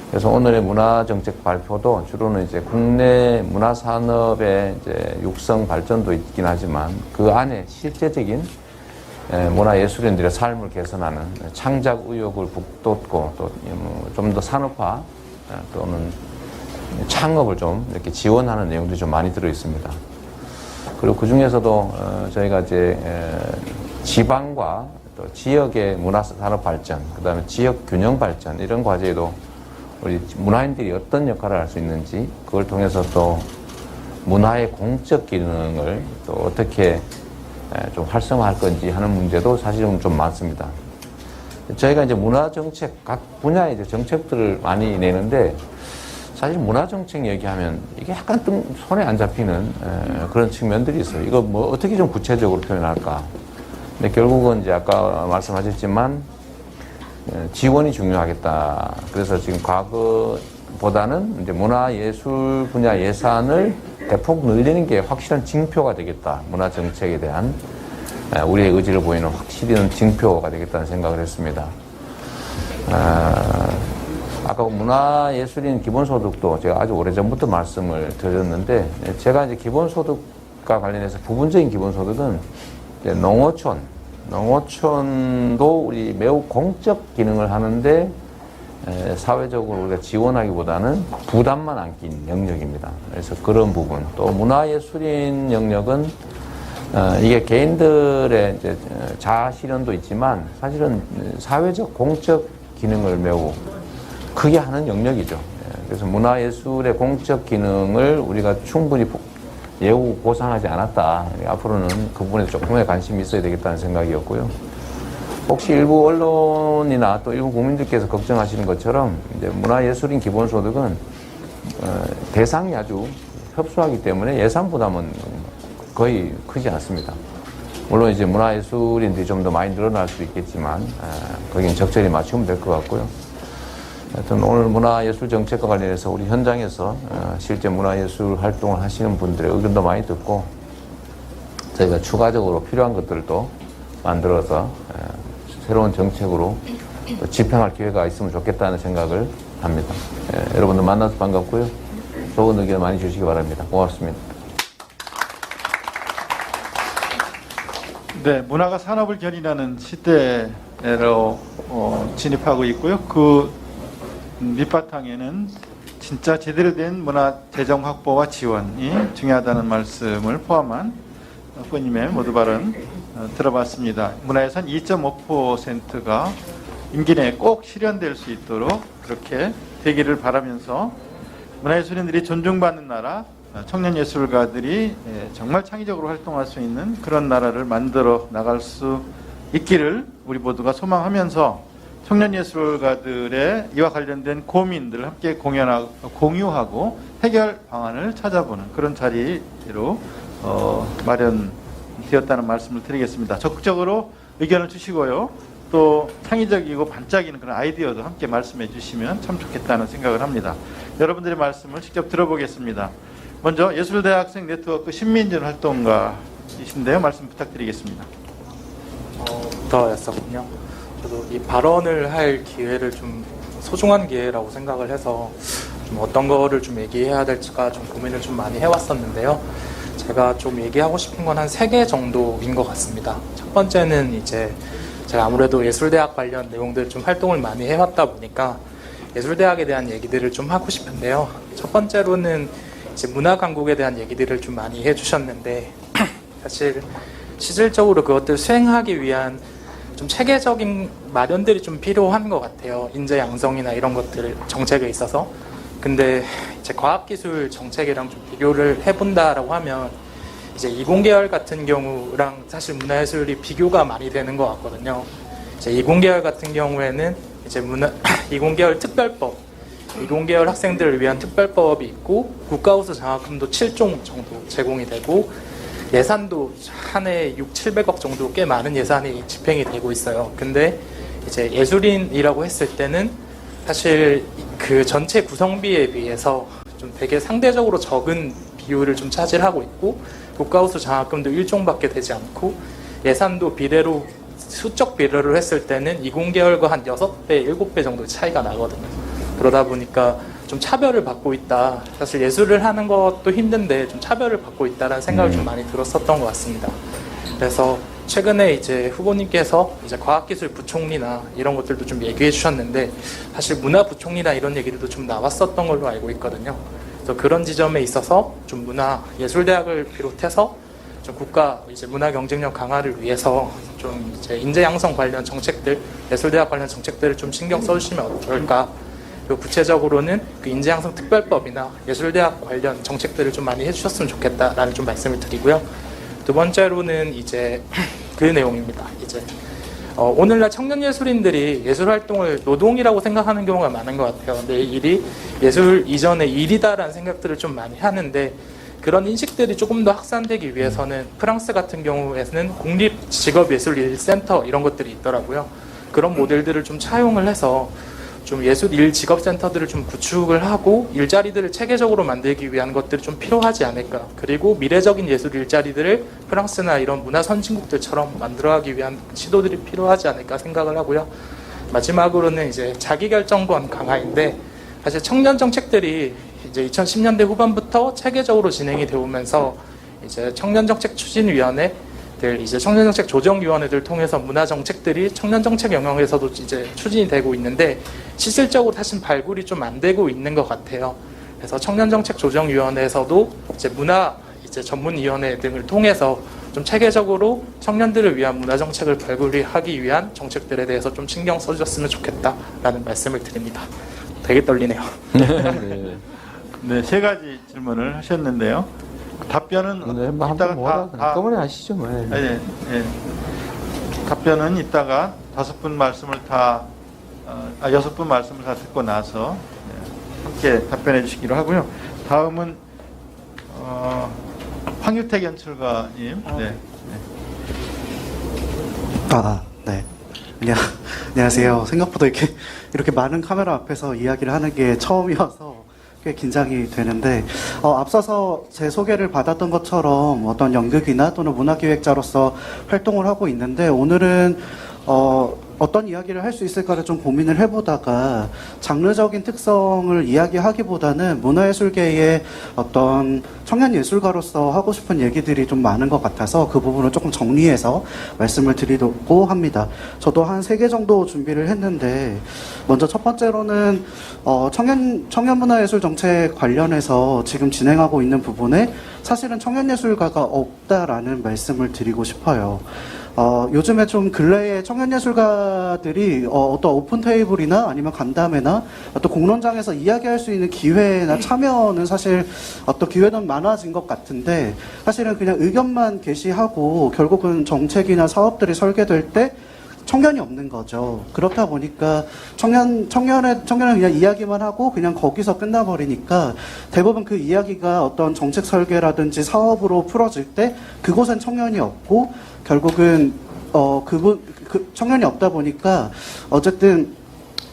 Speaker 2: 그래서 오늘의 문화정책 발표도 주로는 이제 국내 문화산업의 이제 육성 발전도 있긴 하지만 그 안에 실제적인 문화예술인들의 삶을 개선하는 창작 의욕을 북돋고 또 좀 더 산업화 또는 창업을 좀 이렇게 지원하는 내용들이 좀 많이 들어 있습니다. 그리고 그 중에서도 저희가 이제 지방과 또 지역의 문화산업 발전, 그 다음에 지역 균형 발전 이런 과제에도 우리 문화인들이 어떤 역할을 할 수 있는지 그걸 통해서 또 문화의 공적 기능을 또 어떻게 좀 활성화할 건지 하는 문제도 사실은 좀 많습니다. 저희가 이제 문화정책, 각 분야의 이제 정책들을 많이 내는데 사실 문화정책 얘기하면 이게 약간 좀 손에 안 잡히는 그런 측면들이 있어요. 이거 뭐 어떻게 좀 구체적으로 표현할까? 근데 결국은 이제 아까 말씀하셨지만 지원이 중요하겠다. 그래서 지금 과거보다는 이제 문화예술 분야 예산을 대폭 늘리는 게 확실한 징표가 되겠다. 문화정책에 대한 우리의 의지를 보이는 확실한 징표가 되겠다는 생각을 했습니다. 아까 문화예술인 기본소득도 제가 아주 오래전부터 말씀을 드렸는데 제가 이제 기본소득과 관련해서 부분적인 기본소득은 이제 농어촌도 우리 매우 공적 기능을 하는데 사회적으로 우리가 지원하기보다는 부담만 안긴 영역입니다. 그래서 그런 부분. 또 문화예술인 영역은 이게 개인들의 이제 자아 실현도 있지만 사실은 사회적 공적 기능을 매우 크게 하는 영역이죠. 그래서 문화예술의 공적 기능을 우리가 충분히 예우 보상하지 않았다. 앞으로는 그 부분에 조금의 관심이 있어야 되겠다는 생각이었고요. 혹시 일부 언론이나 또 일부 국민들께서 걱정하시는 것처럼 이제 문화예술인 기본소득은 대상이 아주 협소하기 때문에 예산 부담은 거의 크지 않습니다. 물론 이제 문화예술인들이 좀 더 많이 늘어날 수 있겠지만 거기는 적절히 맞추면 될 것 같고요. 하여튼 오늘 문화예술 정책과 관련해서 우리 현장에서 실제 문화예술 활동을 하시는 분들의 의견도 많이 듣고 저희가 추가적으로 필요한 것들도 만들어서 새로운 정책으로 집행할 기회가 있으면 좋겠다는 생각을 합니다. 여러분들 만나서 반갑고요. 좋은 의견 많이 주시기 바랍니다. 고맙습니다.
Speaker 1: 네, 문화가 산업을 견인하는 시대로 진입하고 있고요. 그 밑바탕에는 진짜 제대로 된 문화 재정 확보와 지원이 중요하다는 말씀을 포함한 후보님의 모두 발언 들어봤습니다. 문화예산 2.5%가 임기 내에 꼭 실현될 수 있도록 그렇게 되기를 바라면서 문화예술인들이 존중받는 나라, 청년예술가들이 정말 창의적으로 활동할 수 있는 그런 나라를 만들어 나갈 수 있기를 우리 모두가 소망하면서 청년예술가들의 이와 관련된 고민들을 함께 공유하고 해결 방안을 찾아보는 그런 자리로 마련되었다는 말씀을 드리겠습니다. 적극적으로 의견을 주시고요. 또 창의적이고 반짝이는 그런 아이디어도 함께 말씀해 주시면 참 좋겠다는 생각을 합니다. 여러분들의 말씀을 직접 들어보겠습니다. 먼저 예술대학생 네트워크 신민준 활동가이신데요. 말씀 부탁드리겠습니다.
Speaker 11: 부터였었군요. 저도 이 발언을 할 기회를 좀 소중한 기회라고 생각을 해서 좀 어떤 거를 좀 얘기해야 될지가 좀 고민을 좀 많이 해왔었는데요. 제가 좀 얘기하고 싶은 건 한 3개 정도인 것 같습니다. 첫 번째는 이제 제가 아무래도 예술대학 관련 내용들 좀 활동을 많이 해왔다 보니까 예술대학에 대한 얘기들을 좀 하고 싶은데요. 첫 번째로는 이제 문화강국에 대한 얘기들을 좀 많이 해주셨는데 사실 실질적으로 그것들 수행하기 위한 좀 체계적인 마련들이 좀 필요한 것 같아요. 인재 양성이나 이런 것들 정책에 있어서. 근데 이제 과학기술 정책이랑 좀 비교를 해본다라고 하면 이제 이공계열 같은 경우랑 사실 문화예술이 비교가 많이 되는 것 같거든요. 이제 이공계열 같은 경우에는 이제 이공계열 특별법, 이공계열 학생들을 위한 특별법이 있고 국가우수 장학금도 7종 정도 제공이 되고 예산도 한 해 600~700억 정도 꽤 많은 예산이 집행이 되고 있어요. 근데 이제 예술인이라고 했을 때는 사실 그 전체 구성비에 비해서 좀 되게 상대적으로 적은 비율을 좀 차지하고 있고 국가우수 장학금도 1종밖에 되지 않고 예산도 비례로 수적 비례로 했을 때는 이공계열과 한 6배, 7배 정도 차이가 나거든요. 그러다 보니까 좀 차별을 받고 있다. 사실 예술을 하는 것도 힘든데 좀 차별을 받고 있다라는 생각을 좀 많이 들었었던 것 같습니다. 그래서 최근에 이제 후보님께서 이제 과학기술 부총리나 이런 것들도 좀 얘기해 주셨는데 사실 문화부총리나 이런 얘기들도 좀 나왔었던 걸로 알고 있거든요. 그래서 그런 지점에 있어서 좀 문화예술대학을 비롯해서 좀 국가 이제 문화 경쟁력 강화를 위해서 좀 이제 인재 양성 관련 정책들, 예술대학 관련 정책들을 좀 신경 써주시면 어떨까. 그리고 구체적으로는 그 인재 양성 특별법이나 예술대학 관련 정책들을 좀 많이 해주셨으면 좋겠다라는 좀 말씀을 드리고요. 두 번째로는 이제 그 내용입니다. 이제 오늘날 청년 예술인들이 예술 활동을 노동이라고 생각하는 경우가 많은 것 같아요. 내 일이 예술 이전의 일이다라는 생각들을 좀 많이 하는데 그런 인식들이 조금 더 확산되기 위해서는 프랑스 같은 경우에는 공립직업예술센터 이런 것들이 있더라고요. 그런 모델들을 좀 차용을 해서 좀 예술 일 직업센터들을 좀 구축을 하고 일자리들을 체계적으로 만들기 위한 것들이 좀 필요하지 않을까. 그리고 미래적인 예술 일자리들을 프랑스나 이런 문화 선진국들처럼 만들어가기 위한 시도들이 필요하지 않을까 생각을 하고요. 마지막으로는 이제 자기결정권 강화인데 사실 청년 정책들이 이제 2010년대 후반부터 체계적으로 진행이 되면서 이제 청년정책 추진위원회 이제 청년정책 조정위원회들 통해서 문화정책들이 청년정책 영역에서도 이제 추진이 되고 있는데 실질적으로 사실 발굴이 좀 안 되고 있는 것 같아요. 그래서 청년정책 조정위원회에서도 이제 문화 이제 전문위원회 등을 통해서 좀 체계적으로 청년들을 위한 문화정책을 발굴하기 위한 정책들에 대해서 좀 신경 써주셨으면 좋겠다라는 말씀을 드립니다. 되게 떨리네요.
Speaker 1: 네, 세 가지 질문을 하셨는데요. 답변은 이따가
Speaker 4: 한꺼번에 하시죠. 뭐.
Speaker 1: 네, 네. 답변은 이따가 5분 말씀을 다 6분 말씀을 다 듣고 나서 함께 답변해 주시기로 하고요. 다음은 황유택 연출가님. 네.
Speaker 12: 네. 안녕하세요. 생각보다 이렇게 많은 카메라 앞에서 이야기를 하는 게 처음이어서 꽤 긴장이 되는데, 앞서서 제 소개를 받았던 것처럼 어떤 연극이나 또는 문화기획자로서 활동을 하고 있는데, 오늘은, 어떤 이야기를 할 수 있을까를 좀 고민을 해보다가 장르적인 특성을 이야기하기보다는 문화예술계의 어떤 청년예술가로서 하고 싶은 얘기들이 좀 많은 것 같아서 그 부분을 조금 정리해서 말씀을 드리려고 합니다. 저도 한 3개 정도 준비를 했는데 먼저 첫 번째로는 청년문화예술 정책 관련해서 지금 진행하고 있는 부분에 사실은 청년예술가가 없다라는 말씀을 드리고 싶어요. 요즘에 좀 근래에 청년예술가들이 어떤 오픈테이블이나 아니면 간담회나 어떤 공론장에서 이야기할 수 있는 기회나 참여는 사실 어떤 기회는 많아진 것 같은데 사실은 그냥 의견만 게시하고 결국은 정책이나 사업들이 설계될 때 청년이 없는 거죠. 그렇다 보니까 청년은 그냥 이야기만 하고 그냥 거기서 끝나버리니까 대부분 그 이야기가 어떤 정책 설계라든지 사업으로 풀어질 때 그곳엔 청년이 없고 결국은 청년이 없다 보니까 어쨌든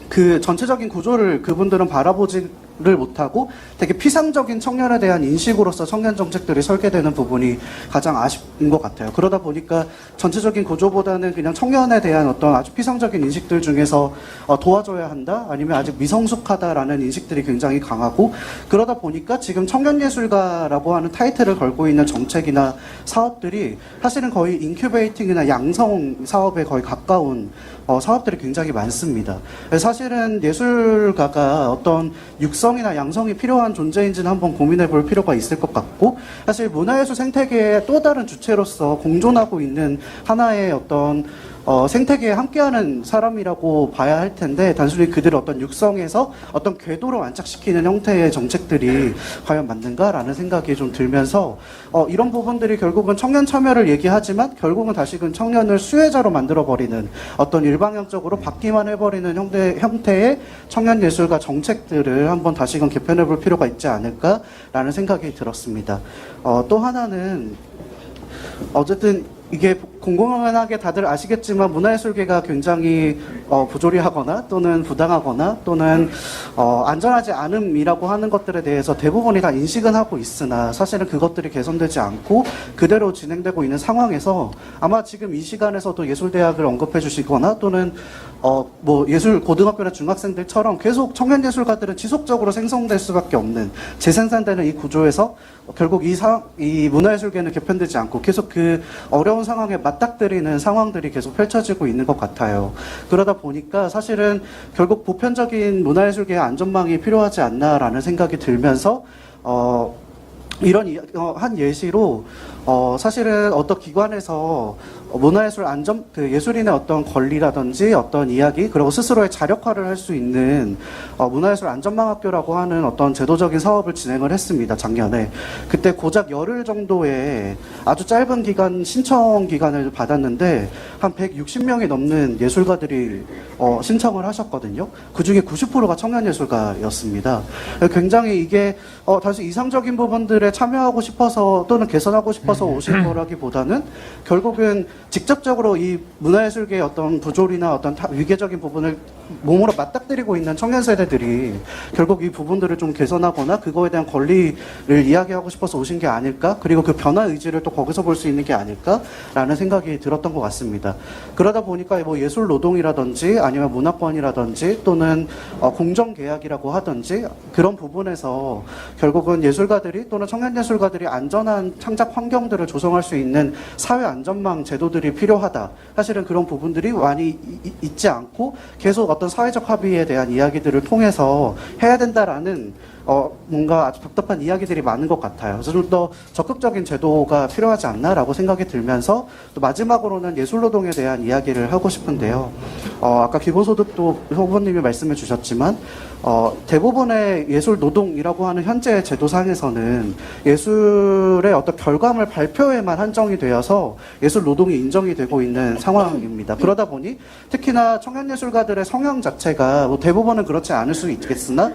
Speaker 12: 그 전체적인 구조를 그분들은 바라보지를 못하고 되게 피상적인 청년에 대한 인식으로서 청년 정책들이 설계되는 부분이 가장 아쉬운 것 같아요. 그러다 보니까 전체적인 구조보다는 그냥 청년에 대한 어떤 아주 피상적인 인식들 중에서 도와줘야 한다 아니면 아직 미성숙하다라는 인식들이 굉장히 강하고 그러다 보니까 지금 청년예술가라고 하는 타이틀을 걸고 있는 정책이나 사업들이 사실은 거의 인큐베이팅이나 양성 사업에 거의 가까운 사업들이 굉장히 많습니다. 사실은 예술가가 어떤 육성이나 양성이 필요한 존재인지는 한번 고민해 볼 필요가 있을 것 같고 사실 문화예술 생태계의 또 다른 주체로서 공존하고 있는 하나의 어떤 생태계에 함께하는 사람이라고 봐야 할 텐데 단순히 그들을 어떤 육성에서 어떤 궤도로 안착시키는 형태의 정책들이 과연 맞는가라는 생각이 좀 들면서 이런 부분들이 결국은 청년 참여를 얘기하지만 결국은 다시금 청년을 수혜자로 만들어버리는 어떤 일방향적으로 받기만 해버리는 형태의 청년 예술가 정책들을 한번 다시금 개편해볼 필요가 있지 않을까라는 생각이 들었습니다. 또 하나는 어쨌든 이게 공공연하게 다들 아시겠지만 문화예술계가 굉장히 부조리하거나 또는 부당하거나 또는 안전하지 않음이라고 하는 것들에 대해서 대부분이 다 인식은 하고 있으나 사실은 그것들이 개선되지 않고 그대로 진행되고 있는 상황에서 아마 지금 이 시간에서도 예술대학을 언급해 주시거나 또는 뭐 예술 고등학교나 중학생들처럼 계속 청년 예술가들은 지속적으로 생성될 수밖에 없는 재생산되는 이 구조에서 결국 이 문화예술계는 개편되지 않고 계속 그 어려운 상황에 맞닥뜨리는 상황들이 계속 펼쳐지고 있는 것 같아요. 그러다 보니까 사실은 결국 보편적인 문화예술계의 안전망이 필요하지 않나라는 생각이 들면서 이런 한 예시로 사실은 어떤 기관에서 문화예술 안전, 그 예술인의 어떤 권리라든지 어떤 이야기, 그리고 스스로의 자력화를 할 수 있는 문화예술 안전망학교라고 하는 어떤 제도적인 사업을 진행을 했습니다, 작년에. 그때 고작 열흘 정도의 아주 짧은 기간, 신청 기간을 받았는데 한 160명이 넘는 예술가들이 신청을 하셨거든요. 그 중에 90%가 청년 예술가였습니다. 굉장히 이게 다시 이상적인 부분들에 참여하고 싶어서 또는 개선하고 싶어서 오신 거라기보다는 결국은 직접적으로 이 문화예술계의 어떤 부조리나 어떤 위계적인 부분을 몸으로 맞닥뜨리고 있는 청년 세대들이 결국 이 부분들을 좀 개선하거나 그거에 대한 권리를 이야기하고 싶어서 오신 게 아닐까? 그리고 그 변화 의지를 또 거기서 볼 수 있는 게 아닐까라는 생각이 들었던 것 같습니다. 그러다 보니까 뭐 예술 노동이라든지 아니면 문화권이라든지 또는 공정계약이라고 하든지 그런 부분에서 결국은 예술가들이 또는 청년 예술가들이 안전한 창작 환경들을 조성할 수 있는 사회 안전망 제도들이 필요하다. 사실은 그런 부분들이 많이 있지 않고 계속 어떤 사회적 합의에 대한 이야기들을 통해서 해야 된다라는 뭔가 아주 답답한 이야기들이 많은 것 같아요. 그래서 좀 더 적극적인 제도가 필요하지 않나라고 생각이 들면서 또 마지막으로는 예술노동에 대한 이야기를 하고 싶은데요. 아까 기본소득도 후보님이 말씀해 주셨지만 대부분의 예술노동이라고 하는 현재 제도상에서는 예술의 어떤 결과물 발표에만 한정이 되어서 예술노동이 인정이 되고 있는 상황입니다. 그러다 보니 특히나 청년예술가들의 성향 자체가 뭐 대부분은 그렇지 않을 수 있겠으나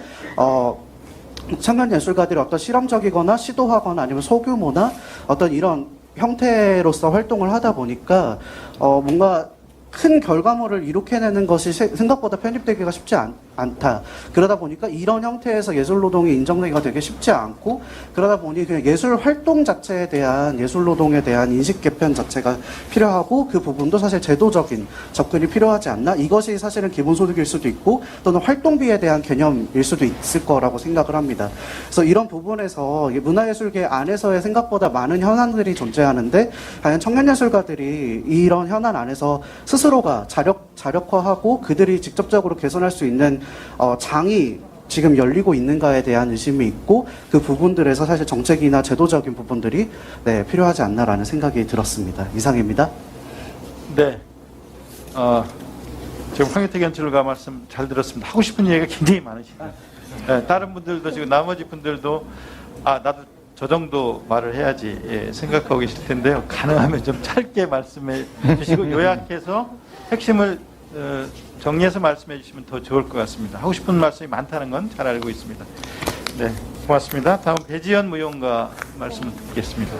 Speaker 12: 청년 예술가들이 어떤 실험적이거나 시도하거나 아니면 소규모나 어떤 이런 형태로서 활동을 하다 보니까 뭔가 큰 결과물을 이룩해내는 것이 생각보다 편입되기가 쉽지 않다. 그러다 보니까 이런 형태에서 예술노동이 인정되기가 되게 쉽지 않고 그러다 보니 그냥 예술 활동 자체에 대한 예술노동에 대한 인식 개편 자체가 필요하고 그 부분도 사실 제도적인 접근이 필요하지 않나. 이것이 사실은 기본소득일 수도 있고 또는 활동비에 대한 개념일 수도 있을 거라고 생각을 합니다. 그래서 이런 부분에서 문화예술계 안에서의 생각보다 많은 현안들이 존재하는데 과연 청년예술가들이 이런 현안 안에서 스스로가 자력화하고 그들이 직접적으로 개선할 수 있는 장이 지금 열리고 있는가에 대한 의심이 있고 그 부분들에서 사실 정책이나 제도적인 부분들이 필요하지 않나라는 생각이 들었습니다. 이상입니다.
Speaker 1: 네. 지금 황혜택 연출가 말씀 잘 들었습니다. 하고 싶은 얘기가 굉장히 많으시네요. 네, 다른 분들도 지금 나머지 분들도 나도 저 정도 말을 해야지 생각하고 계실 텐데요. 가능하면 좀 짧게 말씀해 주시고 요약해서 핵심을 정리해서 말씀해 주시면 더 좋을 것 같습니다. 하고 싶은 말씀이 많다는 건 잘 알고 있습니다. 네, 고맙습니다. 다음 배지연 무용가 말씀을 듣겠습니다.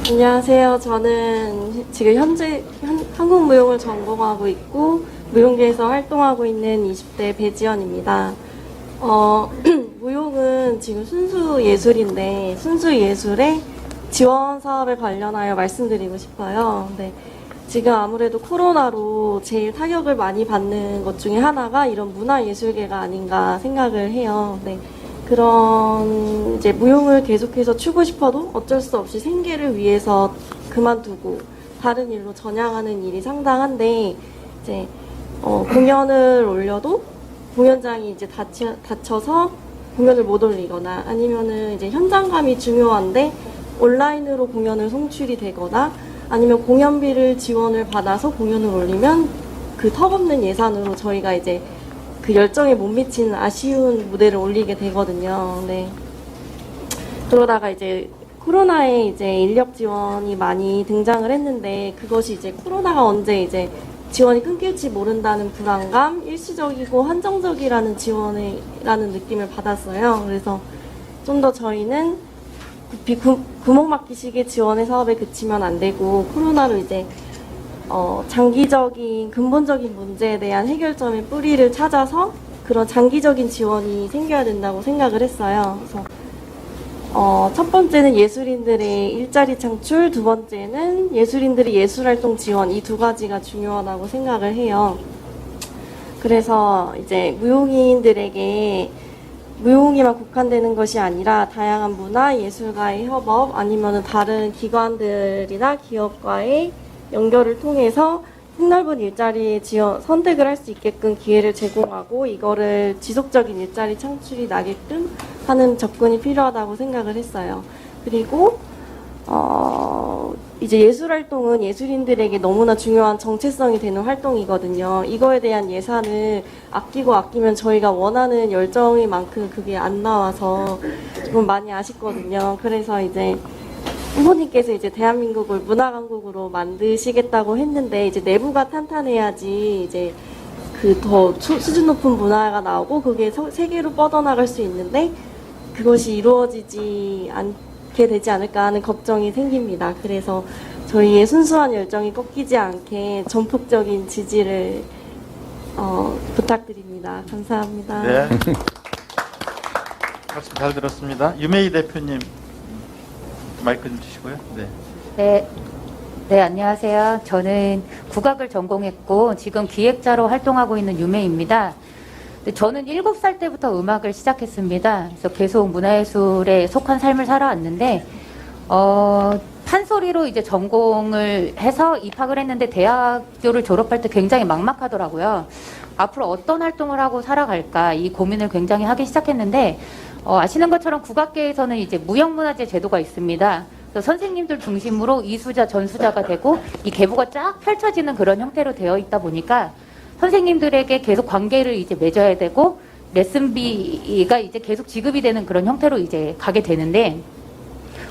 Speaker 13: 안녕하세요. 저는 지금 현재 한국 무용을 전공하고 있고 무용계에서 활동하고 있는 20대 배지연입니다. 무용은 지금 순수 예술인데 순수 예술의 지원 사업에 관련하여 말씀드리고 싶어요. 네. 지금 아무래도 코로나로 제일 타격을 많이 받는 것 중에 하나가 이런 문화예술계가 아닌가 생각을 해요. 네. 그런 이제 무용을 계속해서 추고 싶어도 어쩔 수 없이 생계를 위해서 그만두고 다른 일로 전향하는 일이 상당한데 이제 공연을 올려도 공연장이 이제 닫혀서 공연을 못 올리거나 아니면은 이제 현장감이 중요한데 온라인으로 공연을 송출이 되거나 아니면 공연비를 지원을 받아서 공연을 올리면 그 턱없는 예산으로 저희가 이제 그 열정에 못 미치는 아쉬운 무대를 올리게 되거든요. 네. 그러다가 이제 코로나에 이제 인력 지원이 많이 등장을 했는데 그것이 이제 코로나가 언제 이제 지원이 끊길지 모른다는 불안감, 일시적이고 한정적이라는 지원이라는 느낌을 받았어요. 그래서 좀 더 저희는 구멍막히식의 지원의 사업에 그치면 안 되고 코로나로 이제 장기적인 근본적인 문제에 대한 해결점의 뿌리를 찾아서 그런 장기적인 지원이 생겨야 된다고 생각을 했어요. 그래서 첫 번째는 예술인들의 일자리 창출, 두 번째는 예술인들의 예술활동 지원, 이 두 가지가 중요하다고 생각을 해요. 그래서 이제 무용인들에게 무용에만 국한되는 것이 아니라 다양한 문화, 예술가의 협업 아니면 다른 기관들이나 기업과의 연결을 통해서 폭넓은 일자리 지원, 선택을 할 수 있게끔 기회를 제공하고 이거를 지속적인 일자리 창출이 나게끔 하는 접근이 필요하다고 생각을 했어요. 그리고 이제 예술활동은 예술인들에게 너무나 중요한 정체성이 되는 활동이거든요. 이거에 대한 예산을 아끼면 저희가 원하는 열정의 만큼 그게 안 나와서 조금 많이 아쉽거든요. 그래서 이제 후보님께서 이제 대한민국을 문화강국으로 만드시겠다고 했는데 이제 내부가 탄탄해야지 이제 그 더 수준 높은 문화가 나오고 그게 세계로 뻗어나갈 수 있는데 그것이 이루어지지 않게 되지 않을까 하는 걱정이 생깁니다. 그래서 저희의 순수한 열정이 꺾이지 않게 전폭적인 지지를 부탁드립니다. 감사합니다.
Speaker 1: 네. 말씀 잘 들었습니다. 유메이 대표님 마이크 좀 주시고요. 네.
Speaker 14: 네, 안녕하세요. 저는 국악을 전공했고 지금 기획자로 활동하고 있는 유메입니다. 저는 7살 때부터 음악을 시작했습니다. 그래서 계속 문화예술에 속한 삶을 살아왔는데 판소리로 이제 전공을 해서 입학을 했는데 대학교를 졸업할 때 굉장히 막막하더라고요. 앞으로 어떤 활동을 하고 살아갈까 이 고민을 굉장히 하기 시작했는데 아시는 것처럼 국악계에서는 이제 무형문화재 제도가 있습니다. 그래서 선생님들 중심으로 이수자, 전수자가 되고 이 계보가 쫙 펼쳐지는 그런 형태로 되어 있다 보니까 선생님들에게 계속 관계를 이제 맺어야 되고 레슨비가 이제 계속 지급이 되는 그런 형태로 이제 가게 되는데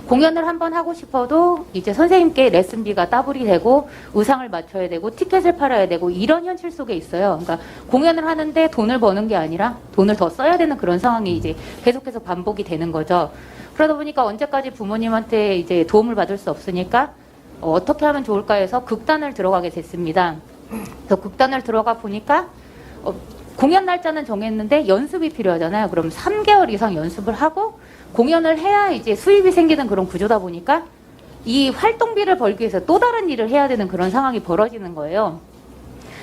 Speaker 14: 공연을 한번 하고 싶어도 이제 선생님께 레슨비가 따블이 되고 의상을 맞춰야 되고 티켓을 팔아야 되고 이런 현실 속에 있어요. 그러니까 공연을 하는데 돈을 버는 게 아니라 돈을 더 써야 되는 그런 상황이 이제 계속해서 반복이 되는 거죠. 그러다 보니까 언제까지 부모님한테 이제 도움을 받을 수 없으니까 어떻게 하면 좋을까 해서 극단을 들어가게 됐습니다. 그래서 극단을 들어가 보니까 공연 날짜는 정했는데 연습이 필요하잖아요. 그럼 3개월 이상 연습을 하고 공연을 해야 이제 수입이 생기는 그런 구조다 보니까 이 활동비를 벌기 위해서 또 다른 일을 해야 되는 그런 상황이 벌어지는 거예요.